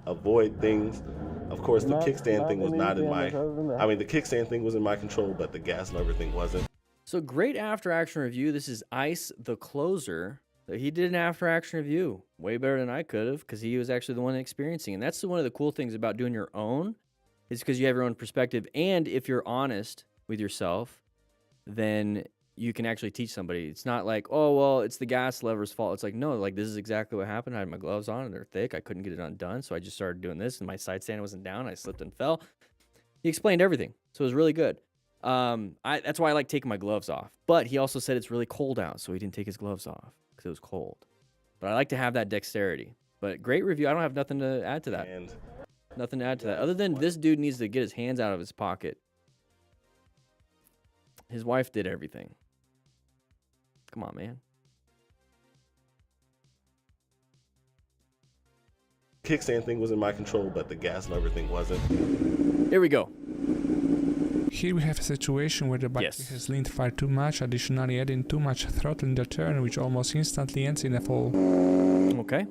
avoid things, of course, the kickstand thing was not in my, the kickstand thing was in my control, but the gas lever thing wasn't. So great after action review. This is Ice the Closer. He did an after action review way better than I could have because he was actually the one experiencing. And that's one of the cool things about doing your own is because you have your own perspective. And if you're honest with yourself, then you can actually teach somebody. It's not like, oh, well, it's the gas lever's fault. It's like, no, like this is exactly what happened. I had my gloves on and they're thick. I couldn't get it undone. So I just started doing this and my side stand wasn't down. I slipped and fell. He explained everything. So it was really good. That's why I like taking my gloves off. But he also said it's really cold out, so he didn't take his gloves off because it was cold. But I like to have that dexterity. But great review. I don't have nothing to add to that. Nothing to add to that. Other than this dude needs to get his hands out of his pocket. His wife did everything. Come on, man. Kickstand thing was in my control, but the gas lever thing wasn't. Here we go. Here we have a situation where the bike has leaned far too much, additionally adding too much throttle in the turn, which almost instantly ends in a fall. Okay.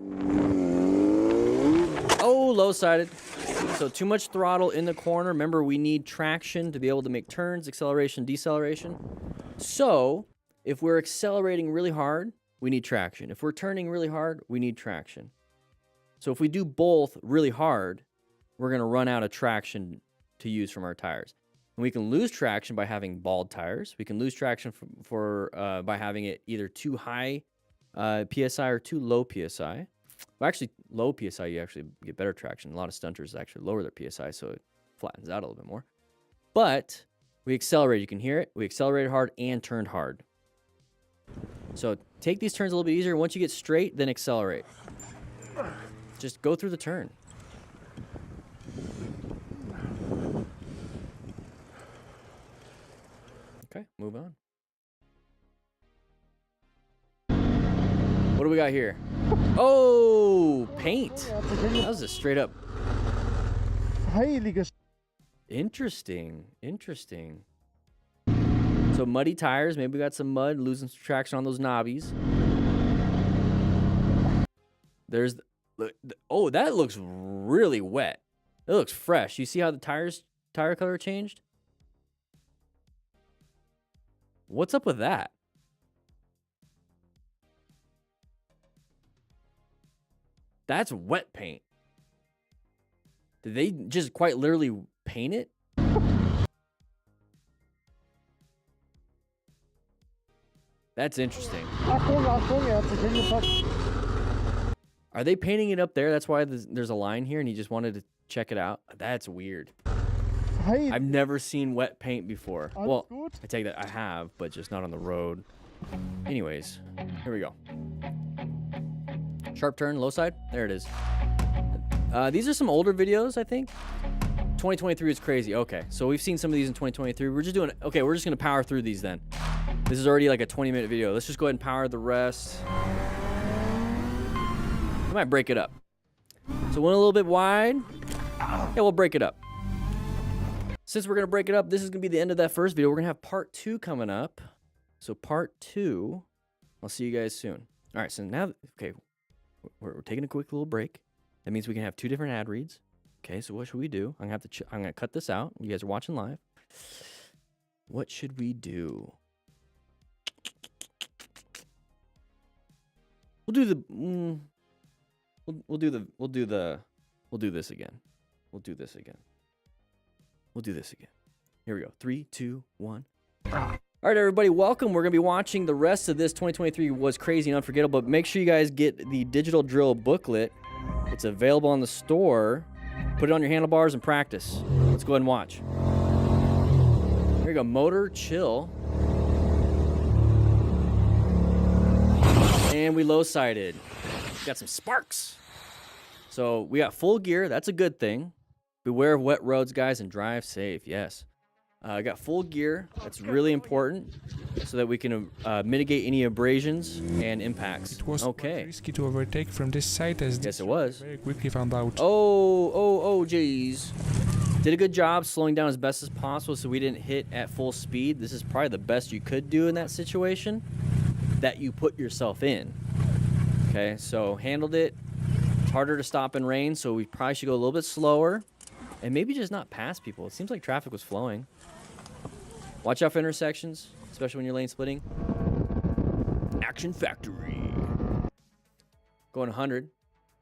Oh, low-sided. So too much throttle in the corner. Remember, we need traction to be able to make turns, acceleration, deceleration. So if we're accelerating really hard, we need traction. If we're turning really hard, we need traction. So if we do both really hard, we're going to run out of traction to use from our tires. And we can lose traction by having bald tires. We can lose traction by having it either too high PSI or too low PSI. Well, actually, low PSI, you actually get better traction. A lot of stunters actually lower their PSI, so it flattens out a little bit more. But we accelerate. You can hear it. We accelerated hard and turned hard. So take these turns a little bit easier. Once you get straight, then accelerate. Just go through the turn. Okay, move on. What do we got here? Oh, paint. That was a straight up. Interesting. Interesting. So muddy tires. Maybe we got some mud, losing some traction on those knobbies. There's. Oh, that looks really wet. It looks fresh. You see how the tire color changed? What's up with that? That's wet paint. Did they just quite literally paint it? That's interesting. Are they painting it up there? That's why there's a line here and he just wanted to check it out? That's weird. I've never seen wet paint before. Well, I take that I have, but just not on the road. Anyways, here we go. Sharp turn, low side. There it is. These are some older videos, I think. 2023 is crazy. Okay, so we've seen some of these in 2023. We're just going to power through these then. This is already like a 20-minute video. Let's just go ahead and power the rest. We might break it up. So went a little bit wide. Yeah, we'll break it up. Since we're going to break it up, this is going to be the end of that first video. We're going to have part 2 coming up. So part 2, I'll see you guys soon. All right, so now, okay, we're taking a quick little break. That means we can have 2 different ad reads. Okay, so what should we do? I'm gonna cut this out. You guys are watching live. What should we do? We'll do the. We'll do this again. We'll do this again. Here we go. 3, 2, 1. All right, everybody, welcome. We're going to be watching the rest of this. 2023 was crazy and unforgettable, but make sure you guys get the digital drill booklet. It's available on the store. Put it on your handlebars and practice. Let's go ahead and watch. Here we go. Motor chill. And we low-sided. Got some sparks. So we got full gear. That's a good thing. Beware of wet roads, guys, and drive safe. Yes. I got full gear. That's really important so that we can mitigate any abrasions and impacts. It was okay. risky to overtake from this side as yes, it was. Very quickly found out. Oh, geez. Did a good job slowing down as best as possible so we didn't hit at full speed. This is probably the best you could do in that situation that you put yourself in. Okay, so handled it. It's harder to stop in rain, so we probably should go a little bit slower. And maybe just not pass people. It seems like traffic was flowing. Watch out for intersections, especially when you're lane splitting. Action Factory. Going 100.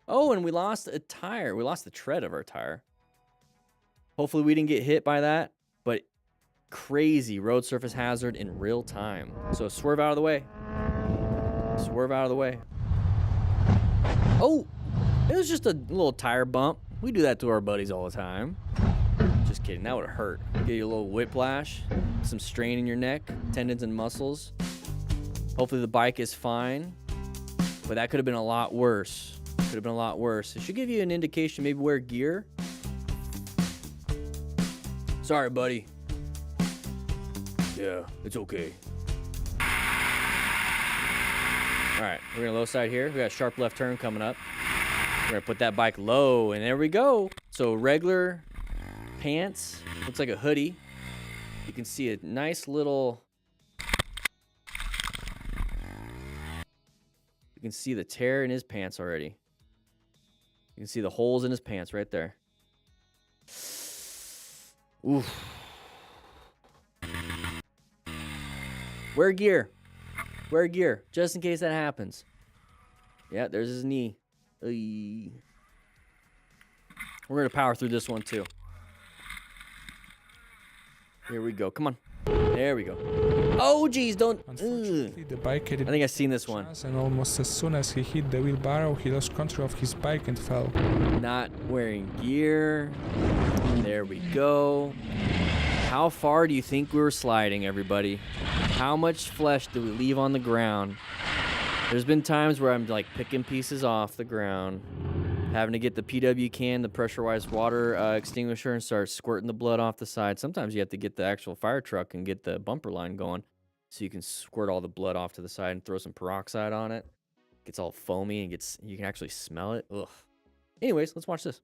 Oh, and we lost a tire. We lost the tread of our tire. Hopefully we didn't get hit by that, but crazy road surface hazard in real time. So swerve out of the way. Swerve out of the way. Oh, it was just a little tire bump. We do that to our buddies all the time. Just kidding, that would have hurt. Get you a little whiplash, some strain in your neck, tendons and muscles. Hopefully the bike is fine, but that could have been a lot worse. Could have been a lot worse. It should give you an indication, maybe wear gear. Sorry, buddy. Yeah, it's okay. All right, we're gonna low side here. We got a sharp left turn coming up. We're gonna put that bike low, and there we go. So regular pants, looks like a hoodie. You can see a nice little, you can see the tear in his pants already. You can see the holes in his pants right there. Oof. Wear gear. Wear gear, just in case that happens. Yeah, there's his knee. We're gonna power through this one too. Here we go. Come on. There we go. Oh, geez, don't. Unfortunately, the bike hit. I think I've seen this one. And almost as soon as he hit the wheelbarrow, he lost control of his bike and fell. Not wearing gear. There we go. How far do you think we were sliding, everybody? How much flesh do we leave on the ground? There's been times where I'm like picking pieces off the ground, having to get the PW can, the pressurized water extinguisher, and start squirting the blood off the side. Sometimes you have to get the actual fire truck and get the bumper line going so you can squirt all the blood off to the side and throw some peroxide on it. Gets all foamy and you can actually smell it. Ugh. Anyways, let's watch this.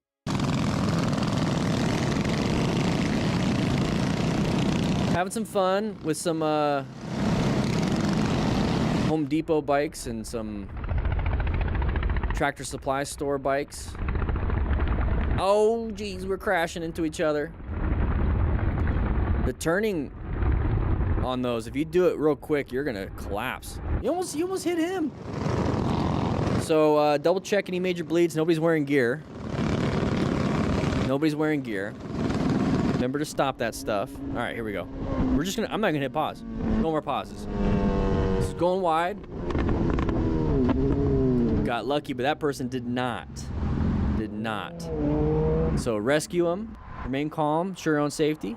Having some fun with some Home Depot bikes and some Tractor Supply store bikes. Oh, geez, we're crashing into each other. The turning on those, if you do it real quick, you're gonna collapse. You almost hit him. So double check any major bleeds. Nobody's wearing gear. Nobody's wearing gear. Remember to stop that stuff. All right, here we go. I'm not gonna hit pause. No more pauses. This is going wide. Got lucky, but that person did not. Did not. So rescue them. Remain calm. Ensure your own safety.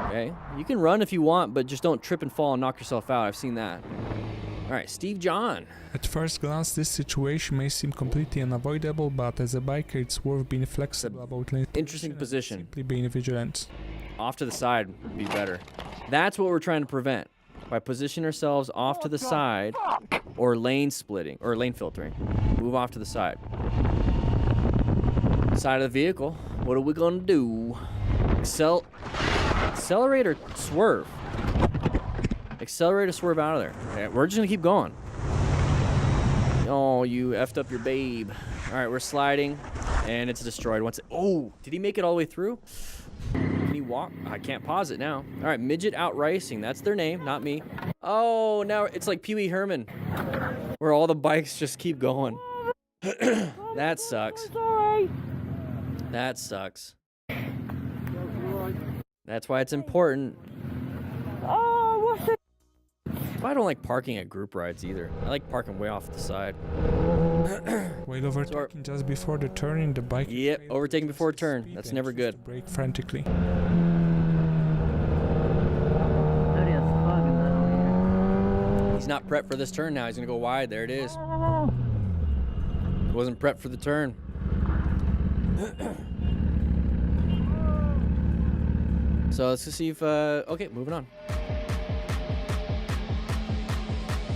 Okay. You can run if you want, but just don't trip and fall and knock yourself out. I've seen that. All right, Steve John. At first glance, this situation may seem completely unavoidable, but as a biker, it's worth being flexible about lane interesting position. Simply being vigilant. Off to the side would be better. That's what we're trying to prevent by positioning ourselves off to the side or lane splitting or lane filtering. Move off to the side. Side of the vehicle. What are we gonna do? Accelerate or swerve? Accelerate or swerve out of there. Okay, we're just gonna keep going. Oh, you effed up your babe. All right, we're sliding. And it's destroyed once it... Oh, did he make it all the way through? Can he walk? I can't pause it now. All right, Midget Out Racing. That's their name, not me. Oh, now it's like Pee Wee Herman, where all the bikes just keep going. That sucks. That sucks. That's why it's important. Oh, what's it? I don't like parking at group rides either. I like parking way off to the side. While overtaking just before the turn, the bike... Yep, overtaking before turn. That's never good. Brake frantically. He's not prepped for this turn now. He's gonna go wide. There it is. He wasn't prepped for the turn. So let's just see if, okay, moving on.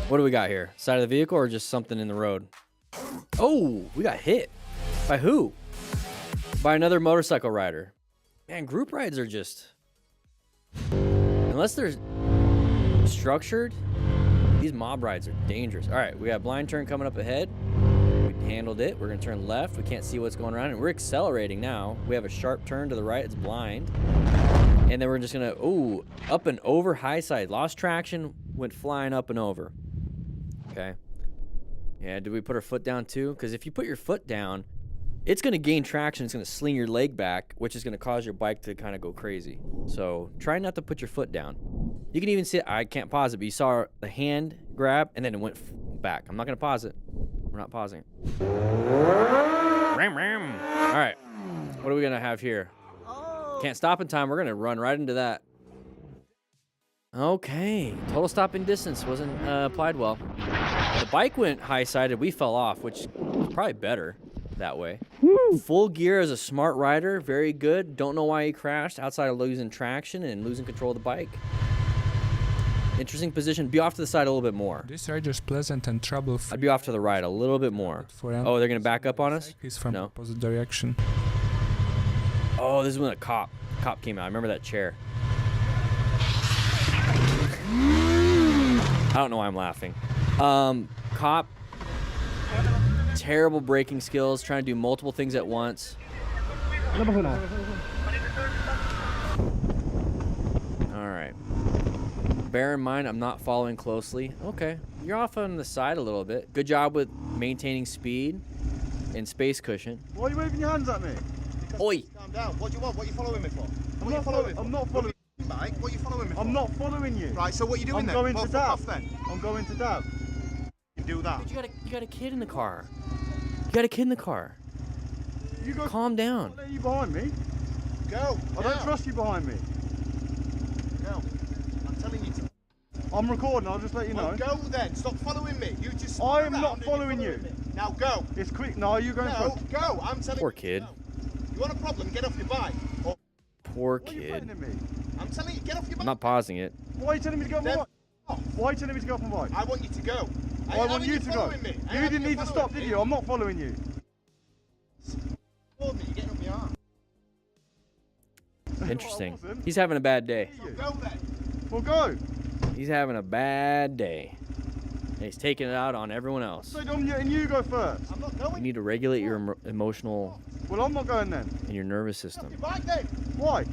What do we got here? Side of the vehicle or just something in the road? Oh, we got hit. By who? By another motorcycle rider. Man, group rides are just... Unless they're structured, these mob rides are dangerous. All right, we got blind turn coming up ahead. We handled it. We're gonna turn left. We can't see what's going around, and we're accelerating now. We have a sharp turn to the right. It's blind. And then we're just gonna, ooh, up and over, high side. Lost traction, went flying up and over. Okay. Yeah, did we put our foot down too? Because if you put your foot down, it's gonna gain traction. It's gonna sling your leg back, which is gonna cause your bike to kind of go crazy. So try not to put your foot down. You can even see it. I can't pause it, but you saw the hand grab and then it went back. I'm not gonna pause it. We're not pausing it. Ram, ram. All right, what are we gonna have here? Can't stop in time. We're gonna run right into that. Okay, total stopping distance wasn't applied well. The bike went high-sided. We fell off, which was probably better that way. Full gear as a smart rider, very good. Don't know why he crashed outside of losing traction and losing control of the bike. Interesting position. Be off to the side a little bit more. This rider is pleasant and trouble-free. I'd be off to the right a little bit more. Oh, they're gonna back up on us? He's from No. opposite direction. Oh, this is when a cop came out. I remember that chair. I don't know why I'm laughing. Cop, terrible braking skills, trying to do multiple things at once. All right. Bear in mind, I'm not following closely. Okay, you're off on the side a little bit. Good job with maintaining speed and space cushion. Why are you waving your hands at me? Oi! Calm down. What do you want? What are you following me for? I'm not following you. Mike, what are you following me for? I'm not following you. Right, so what are you doing I'm then? going Well, to fuck dab. off then. I'm going to dab. You do that. Dude, you got a kid in the car. You got a kid in the car. You go. Calm down. Are you behind me? Go. I don't trust you behind me. Go. I'm telling you to. I'm recording. I'll just let you know. Well, go then. Stop following me. You just. I am not following you. Now go. It's quick. No, you going No, first. go. I'm telling Poor you. kid. Go. You want a problem? Get off your bike. Or Poor Why are you kid. threatening me? I'm telling you, get off your I'm bike. not pausing it. Why are you telling me to go off my Then bike? Why are you telling me to go off my bike? I want you to go. I want you to go. You didn't need to stop, did you? I'm not following you. You're getting up my arm. Interesting. He's having a bad day. So go then. Well, go. He's having a bad day. And he's taking it out on everyone else. So and you go first. I'm not You going. need to regulate your emotional Well, I'm not going then. and your nervous system. Your bike then. Why?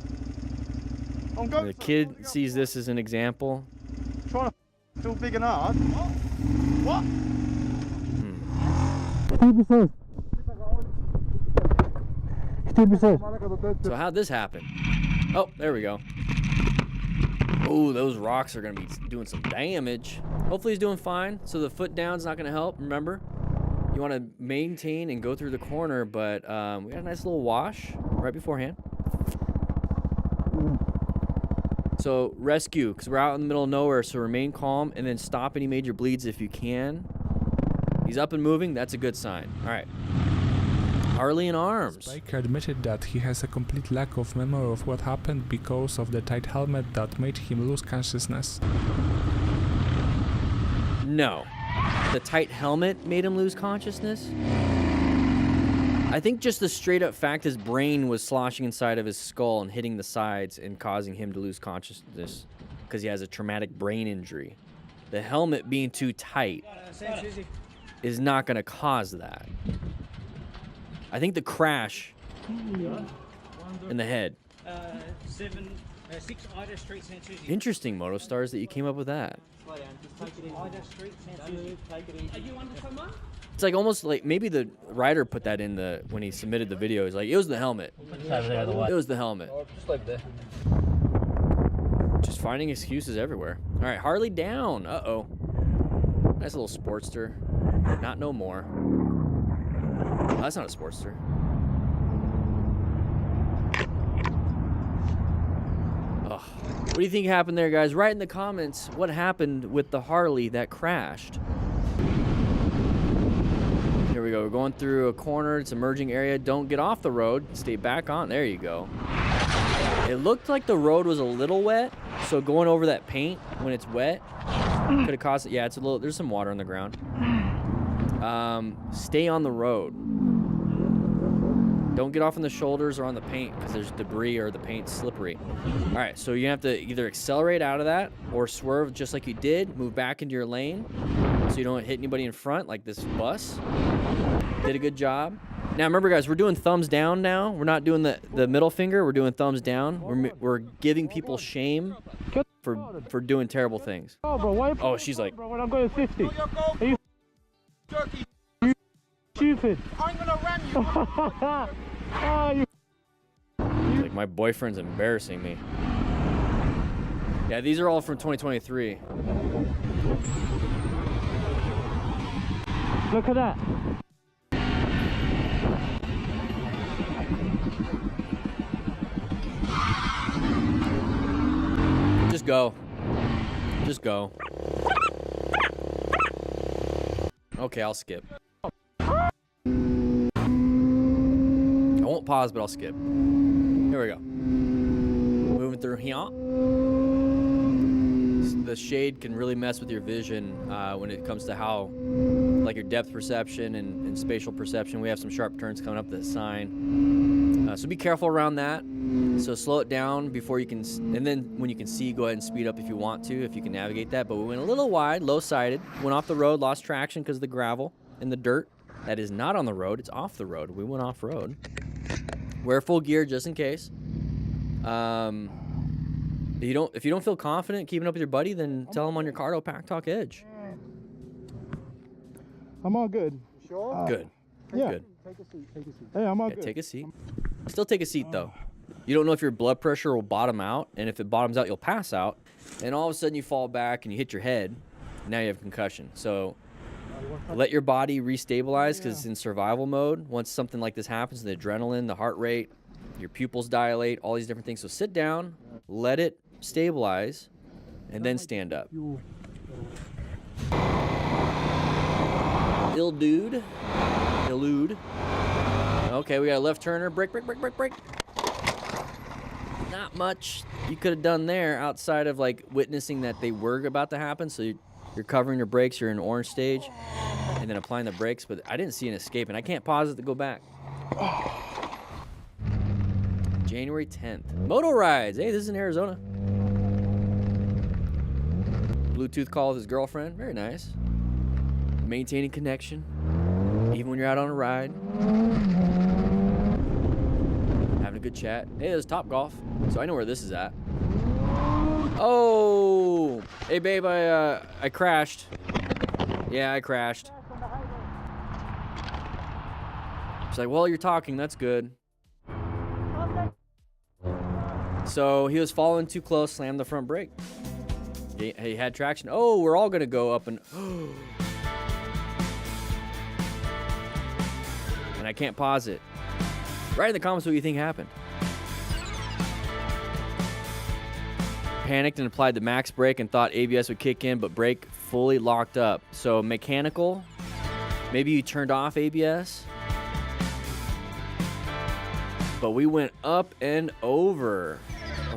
I'm going. The first. kid sees this as an example. Trying to feel big and hard. What? So how'd this happen? Oh, there we go. Oh, those rocks are gonna be doing some damage. Hopefully he's doing fine. So the foot down's not gonna help, remember? You wanna maintain and go through the corner, but we got a nice little wash right beforehand. So rescue, because we're out in the middle of nowhere, so remain calm and then stop any major bleeds if you can. He's up and moving, that's a good sign. All right. Harley in arms. Biker admitted that he has a complete lack of memory of what happened because of the tight helmet that made him lose consciousness. No. The tight helmet made him lose consciousness? I think just the straight up fact his brain was sloshing inside of his skull and hitting the sides and causing him to lose consciousness because he has a traumatic brain injury. The helmet being too tight is not going to cause that. I think the crash in the head. 6 Ida Street, San Susie. Interesting, MotoStars, that you came up with that. Ida Street, San Susie. Are you under coma? It's like almost like maybe the rider put that in the when he submitted the video. He's like, it was the helmet. It was the helmet. Just like that. Just finding excuses everywhere. All right, Harley down. Uh-oh. Nice little Sportster. Not no more. Oh, that's not a Sportster. Ugh. What do you think happened there, guys? Write in the comments what happened with the Harley that crashed. Here we go. We're going through a corner. It's an emerging area. Don't get off the road. Stay back on. There you go. It looked like the road was a little wet, so going over that paint when it's wet could have caused it. Yeah, it's a little. There's some water on the ground. Stay on the road. Don't get off on the shoulders or on the paint because there's debris or the paint's slippery. All right, so you have to either accelerate out of that or swerve just like you did. Move back into your lane so you don't hit anybody in front like this bus. Did a good job. Now remember, guys, we're doing thumbs down now. We're not doing the middle finger. We're doing thumbs down. We're giving people shame for doing terrible things. Oh, bro, why? Oh, she's like, Bro, when I'm going 50. Are you Jerky. stupid? I'm gonna ram you. Oh, you. like my boyfriend's embarrassing me. Yeah, these are all from 2023. Look at that. Just go. Just go. Okay, I'll skip. I won't pause, but I'll skip. Here we go. Moving through here. The shade can really mess with your vision when it comes to how, like your depth perception and spatial perception. We have some sharp turns coming up the sign. So be careful around that. So slow it down before you can, and then when you can see, go ahead and speed up if you want to, if you can navigate that. But we went a little wide, low-sided, went off the road, lost traction because of the gravel and the dirt. That is not on the road, it's off the road. We went off-road. Wear full gear just in case. If you don't feel confident keeping up with your buddy, then tell him on your Cardo Pack Talk Edge. I'm all good. Sure? Good. Yeah. Good. Take a seat. Take a seat. Hey, I'm all Yeah, good. take a seat. Still take a seat, though. You don't know if your blood pressure will bottom out, and if it bottoms out, you'll pass out. And all of a sudden, you fall back and you hit your head. And now you have concussion. So let your body restabilize because it's in survival mode. Once something like this happens, the adrenaline, the heart rate, your pupils dilate, all these different things. So sit down, let it stabilize, and then stand up. Elude. Okay, we got a left turner. Brake. Not much you could have done there outside of like witnessing that they were about to happen. So you're covering your brakes, you're in orange stage, and then applying the brakes. But I didn't see an escape, and I can't pause it to go back. January 10th. Moto rides. Hey, this is in Arizona. Bluetooth call with his girlfriend. Very nice. Maintaining connection, even when you're out on a ride. Having a good chat. Hey, there's Topgolf. So I know where this is at. Oh! Hey, babe, I crashed. Yeah, I crashed. She's like, well, you're talking. That's good. So he was following too close, slammed the front brake. He had traction. Oh, we're all gonna go up and and I can't pause it. Write in the comments what you think happened. Panicked and applied the max brake and thought ABS would kick in, but brake fully locked up. So mechanical, maybe you turned off ABS. But we went up and over.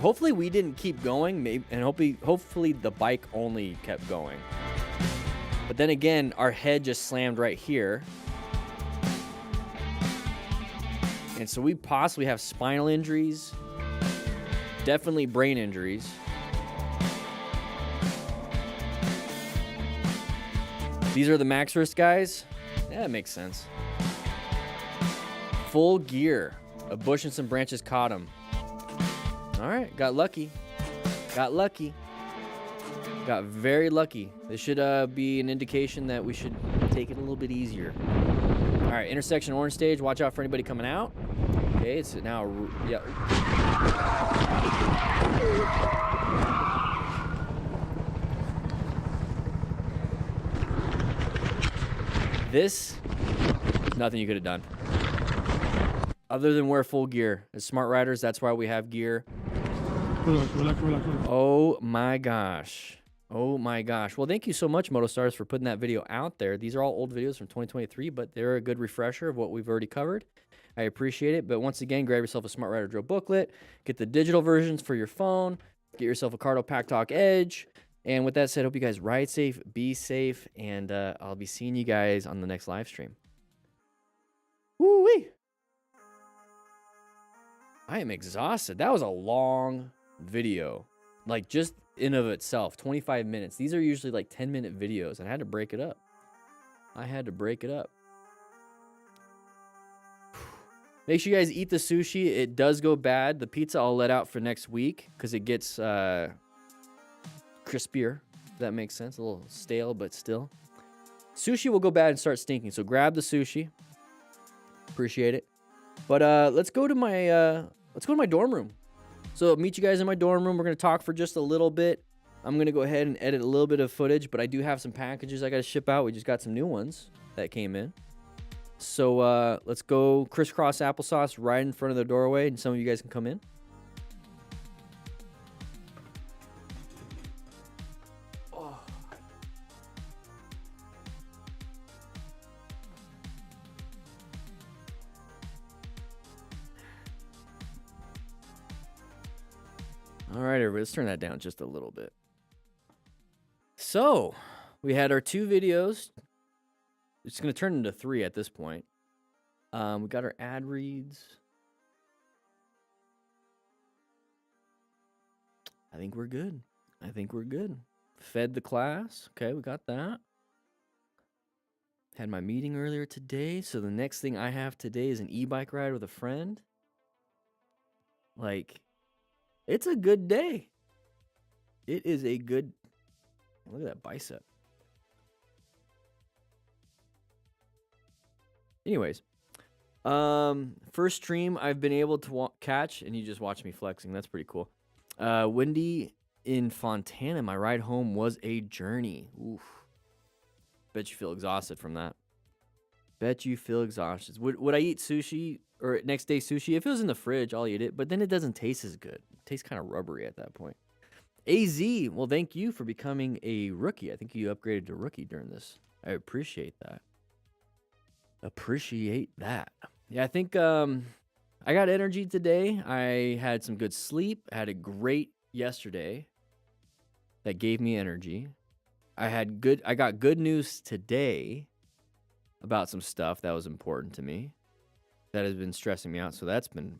Hopefully we didn't keep going, maybe, and hopefully the bike only kept going. But then again, our head just slammed right here. And so we possibly have spinal injuries, definitely brain injuries. These are the max risk guys. Yeah, that makes sense. Full gear. A bush and some branches caught him. All right, got lucky. Got lucky. Got very lucky. This should be an indication that we should take it a little bit easier. All right, intersection orange stage. Watch out for anybody coming out. Okay, it's now, yeah. This, nothing you could have done. Other than wear full gear. As smart riders, that's why we have gear. Oh my gosh. Oh my gosh. Well, thank you so much, MotoStars, for putting that video out there. These are all old videos from 2023, but they're a good refresher of what we've already covered. I appreciate it. But once again, grab yourself a Smart Rider Drill booklet. Get the digital versions for your phone. Get yourself a Cardo Pack Talk Edge. And with that said, hope you guys ride safe, be safe, and I'll be seeing you guys on the next live stream. Woo-wee! I am exhausted. That was a long video. Like, just in of itself, 25 minutes. These are usually like 10-minute videos, and I had to break it up. Make sure you guys eat the sushi. It does go bad. The pizza I'll let out for next week because it gets crispier, if that makes sense. A little stale, but still. Sushi will go bad and start stinking, so grab the sushi. Appreciate it. But let's go to my dorm room. So I'll meet you guys in my dorm room. We're gonna talk for just a little bit. I'm gonna go ahead and edit a little bit of footage, but I do have some packages I gotta ship out. We just got some new ones that came in. So let's go crisscross applesauce right in front of the doorway, and some of you guys can come in. Oh. All right, everybody, let's turn that down just a little bit. So we had our 2 videos. It's going to turn into 3 at this point. We got our ad reads. I think we're good. Fed the class. Okay, we got that. Had my meeting earlier today. So the next thing I have today is an e-bike ride with a friend. Like, it's a good day. It is a good... Look at that bicep. Anyways, first stream I've been able to catch, and you just watch me flexing. That's pretty cool. Wendy in Fontana. My ride home was a journey. Oof. Bet you feel exhausted from that. Bet you feel exhausted. Would I eat sushi or next day sushi? If it was in the fridge, I'll eat it. But then it doesn't taste as good. It tastes kind of rubbery at that point. AZ, well, thank you for becoming a rookie. I think you upgraded to rookie during this. I appreciate that. Yeah, I think I got energy today. I had some good sleep. I had a great yesterday that gave me energy. I got good news today about some stuff that was important to me that has been stressing me out. So that's been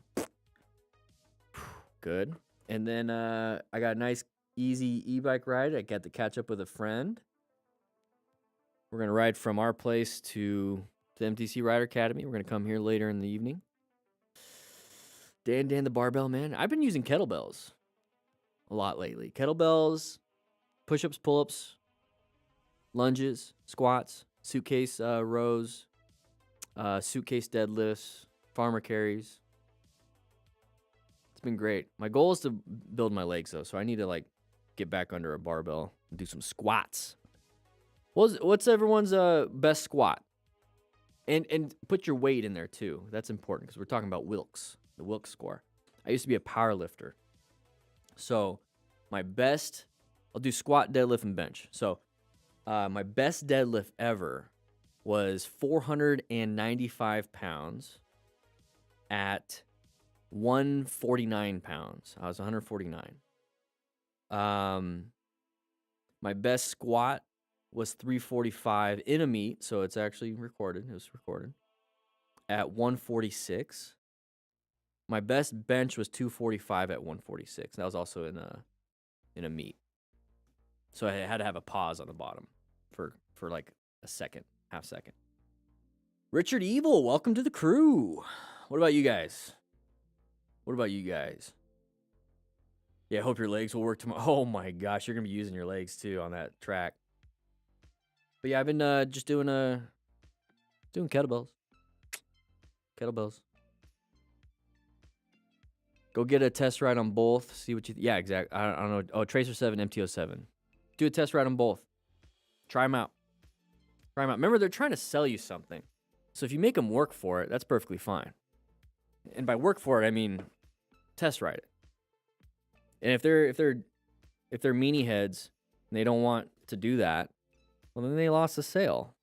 good. And then I got a nice, easy e-bike ride. I got to catch up with a friend. We're going to ride from our place to the MTC Rider Academy. We're going to come here later in the evening. Dan the barbell man. I've been using kettlebells a lot lately. Kettlebells, push-ups, pull-ups, lunges, squats, suitcase rows, suitcase deadlifts, farmer carries. It's been great. My goal is to build my legs, though, so I need to, like, get back under a barbell and do some squats. What's everyone's best squat? And put your weight in there, too. That's important, because we're talking about Wilks, the Wilks score. I used to be a power lifter. So my best, I'll do squat, deadlift, and bench. So my best deadlift ever was 495 pounds at 149 pounds. I was 149. My best squat was 345 in a meet, so it's actually recorded. It was recorded at 146. My best bench was 245 at 146. That was also in a meet. So I had to have a pause on the bottom for like a second, half second. Richard Evil, welcome to the crew. What about you guys? What about you guys? Yeah, I hope your legs will work tomorrow. Oh my gosh, you're gonna be using your legs too on that track. But yeah, I've been just doing kettlebells. Kettlebells. Go get a test ride on both. See what you. Yeah, exactly. I don't know. Oh, Tracer 7, MTO7. Do a test ride on both. Try them out. Try them out. Remember, they're trying to sell you something. So if you make them work for it, that's perfectly fine. And by work for it, I mean test ride it. And if they're meanie heads and they don't want to do that, well, then they lost the sale.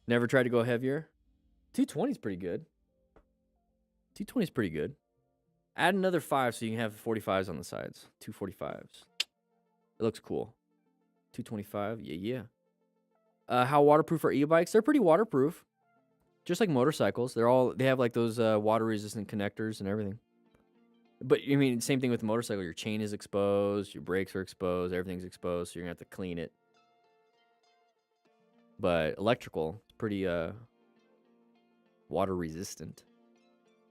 Never tried to go heavier. 220 is pretty good. 220 is pretty good. Add another 5 so you can have 45s on the sides. 245s. It looks cool. 225. Yeah. How waterproof are e-bikes? They're pretty waterproof. Just like motorcycles. They have like those water resistant connectors and everything. But I mean, same thing with the motorcycle. Your chain is exposed, your brakes are exposed, everything's exposed, so you're gonna have to clean it. But electrical is pretty water resistant.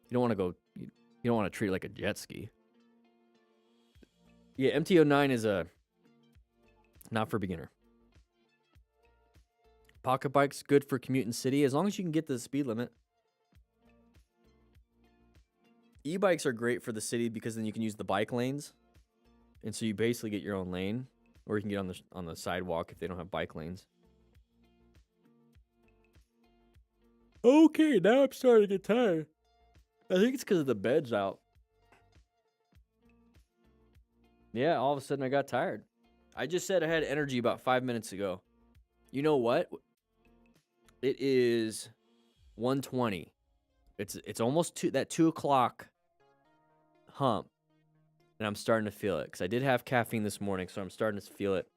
You don't want to go. You don't want to treat it like a jet ski. Yeah, MTO9 is not for beginner. Pocket bike's good for commuting city as long as you can get the speed limit. E-bikes are great for the city because then you can use the bike lanes, and so you basically get your own lane, or you can get on the sidewalk if they don't have bike lanes. Okay, now I'm starting to get tired. I think it's because the bed's out. Yeah, all of a sudden I got tired. I just said I had energy about 5 minutes ago. You know what? It is 1:20. It's almost that 2 o'clock hump, and I'm starting to feel it because I did have caffeine this morning, so I'm starting to feel it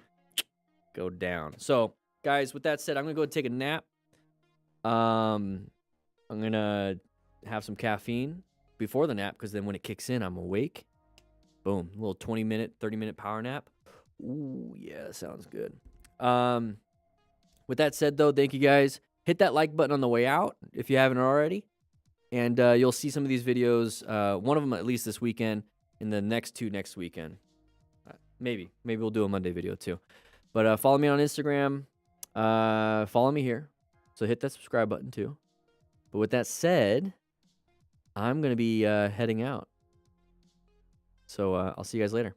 go down. So, guys, with that said, I'm gonna go take a nap. I'm gonna have some caffeine before the nap because then when it kicks in, I'm awake. Boom, a little 20-minute, 30-minute power nap. Ooh, yeah, sounds good. With that said, though, thank you guys. Hit that like button on the way out if you haven't already. And you'll see some of these videos, one of them at least this weekend, and the next 2 next weekend. Maybe we'll do a Monday video too. But follow me on Instagram. Follow me here. So hit that subscribe button too. But with that said, I'm going to be heading out. So I'll see you guys later.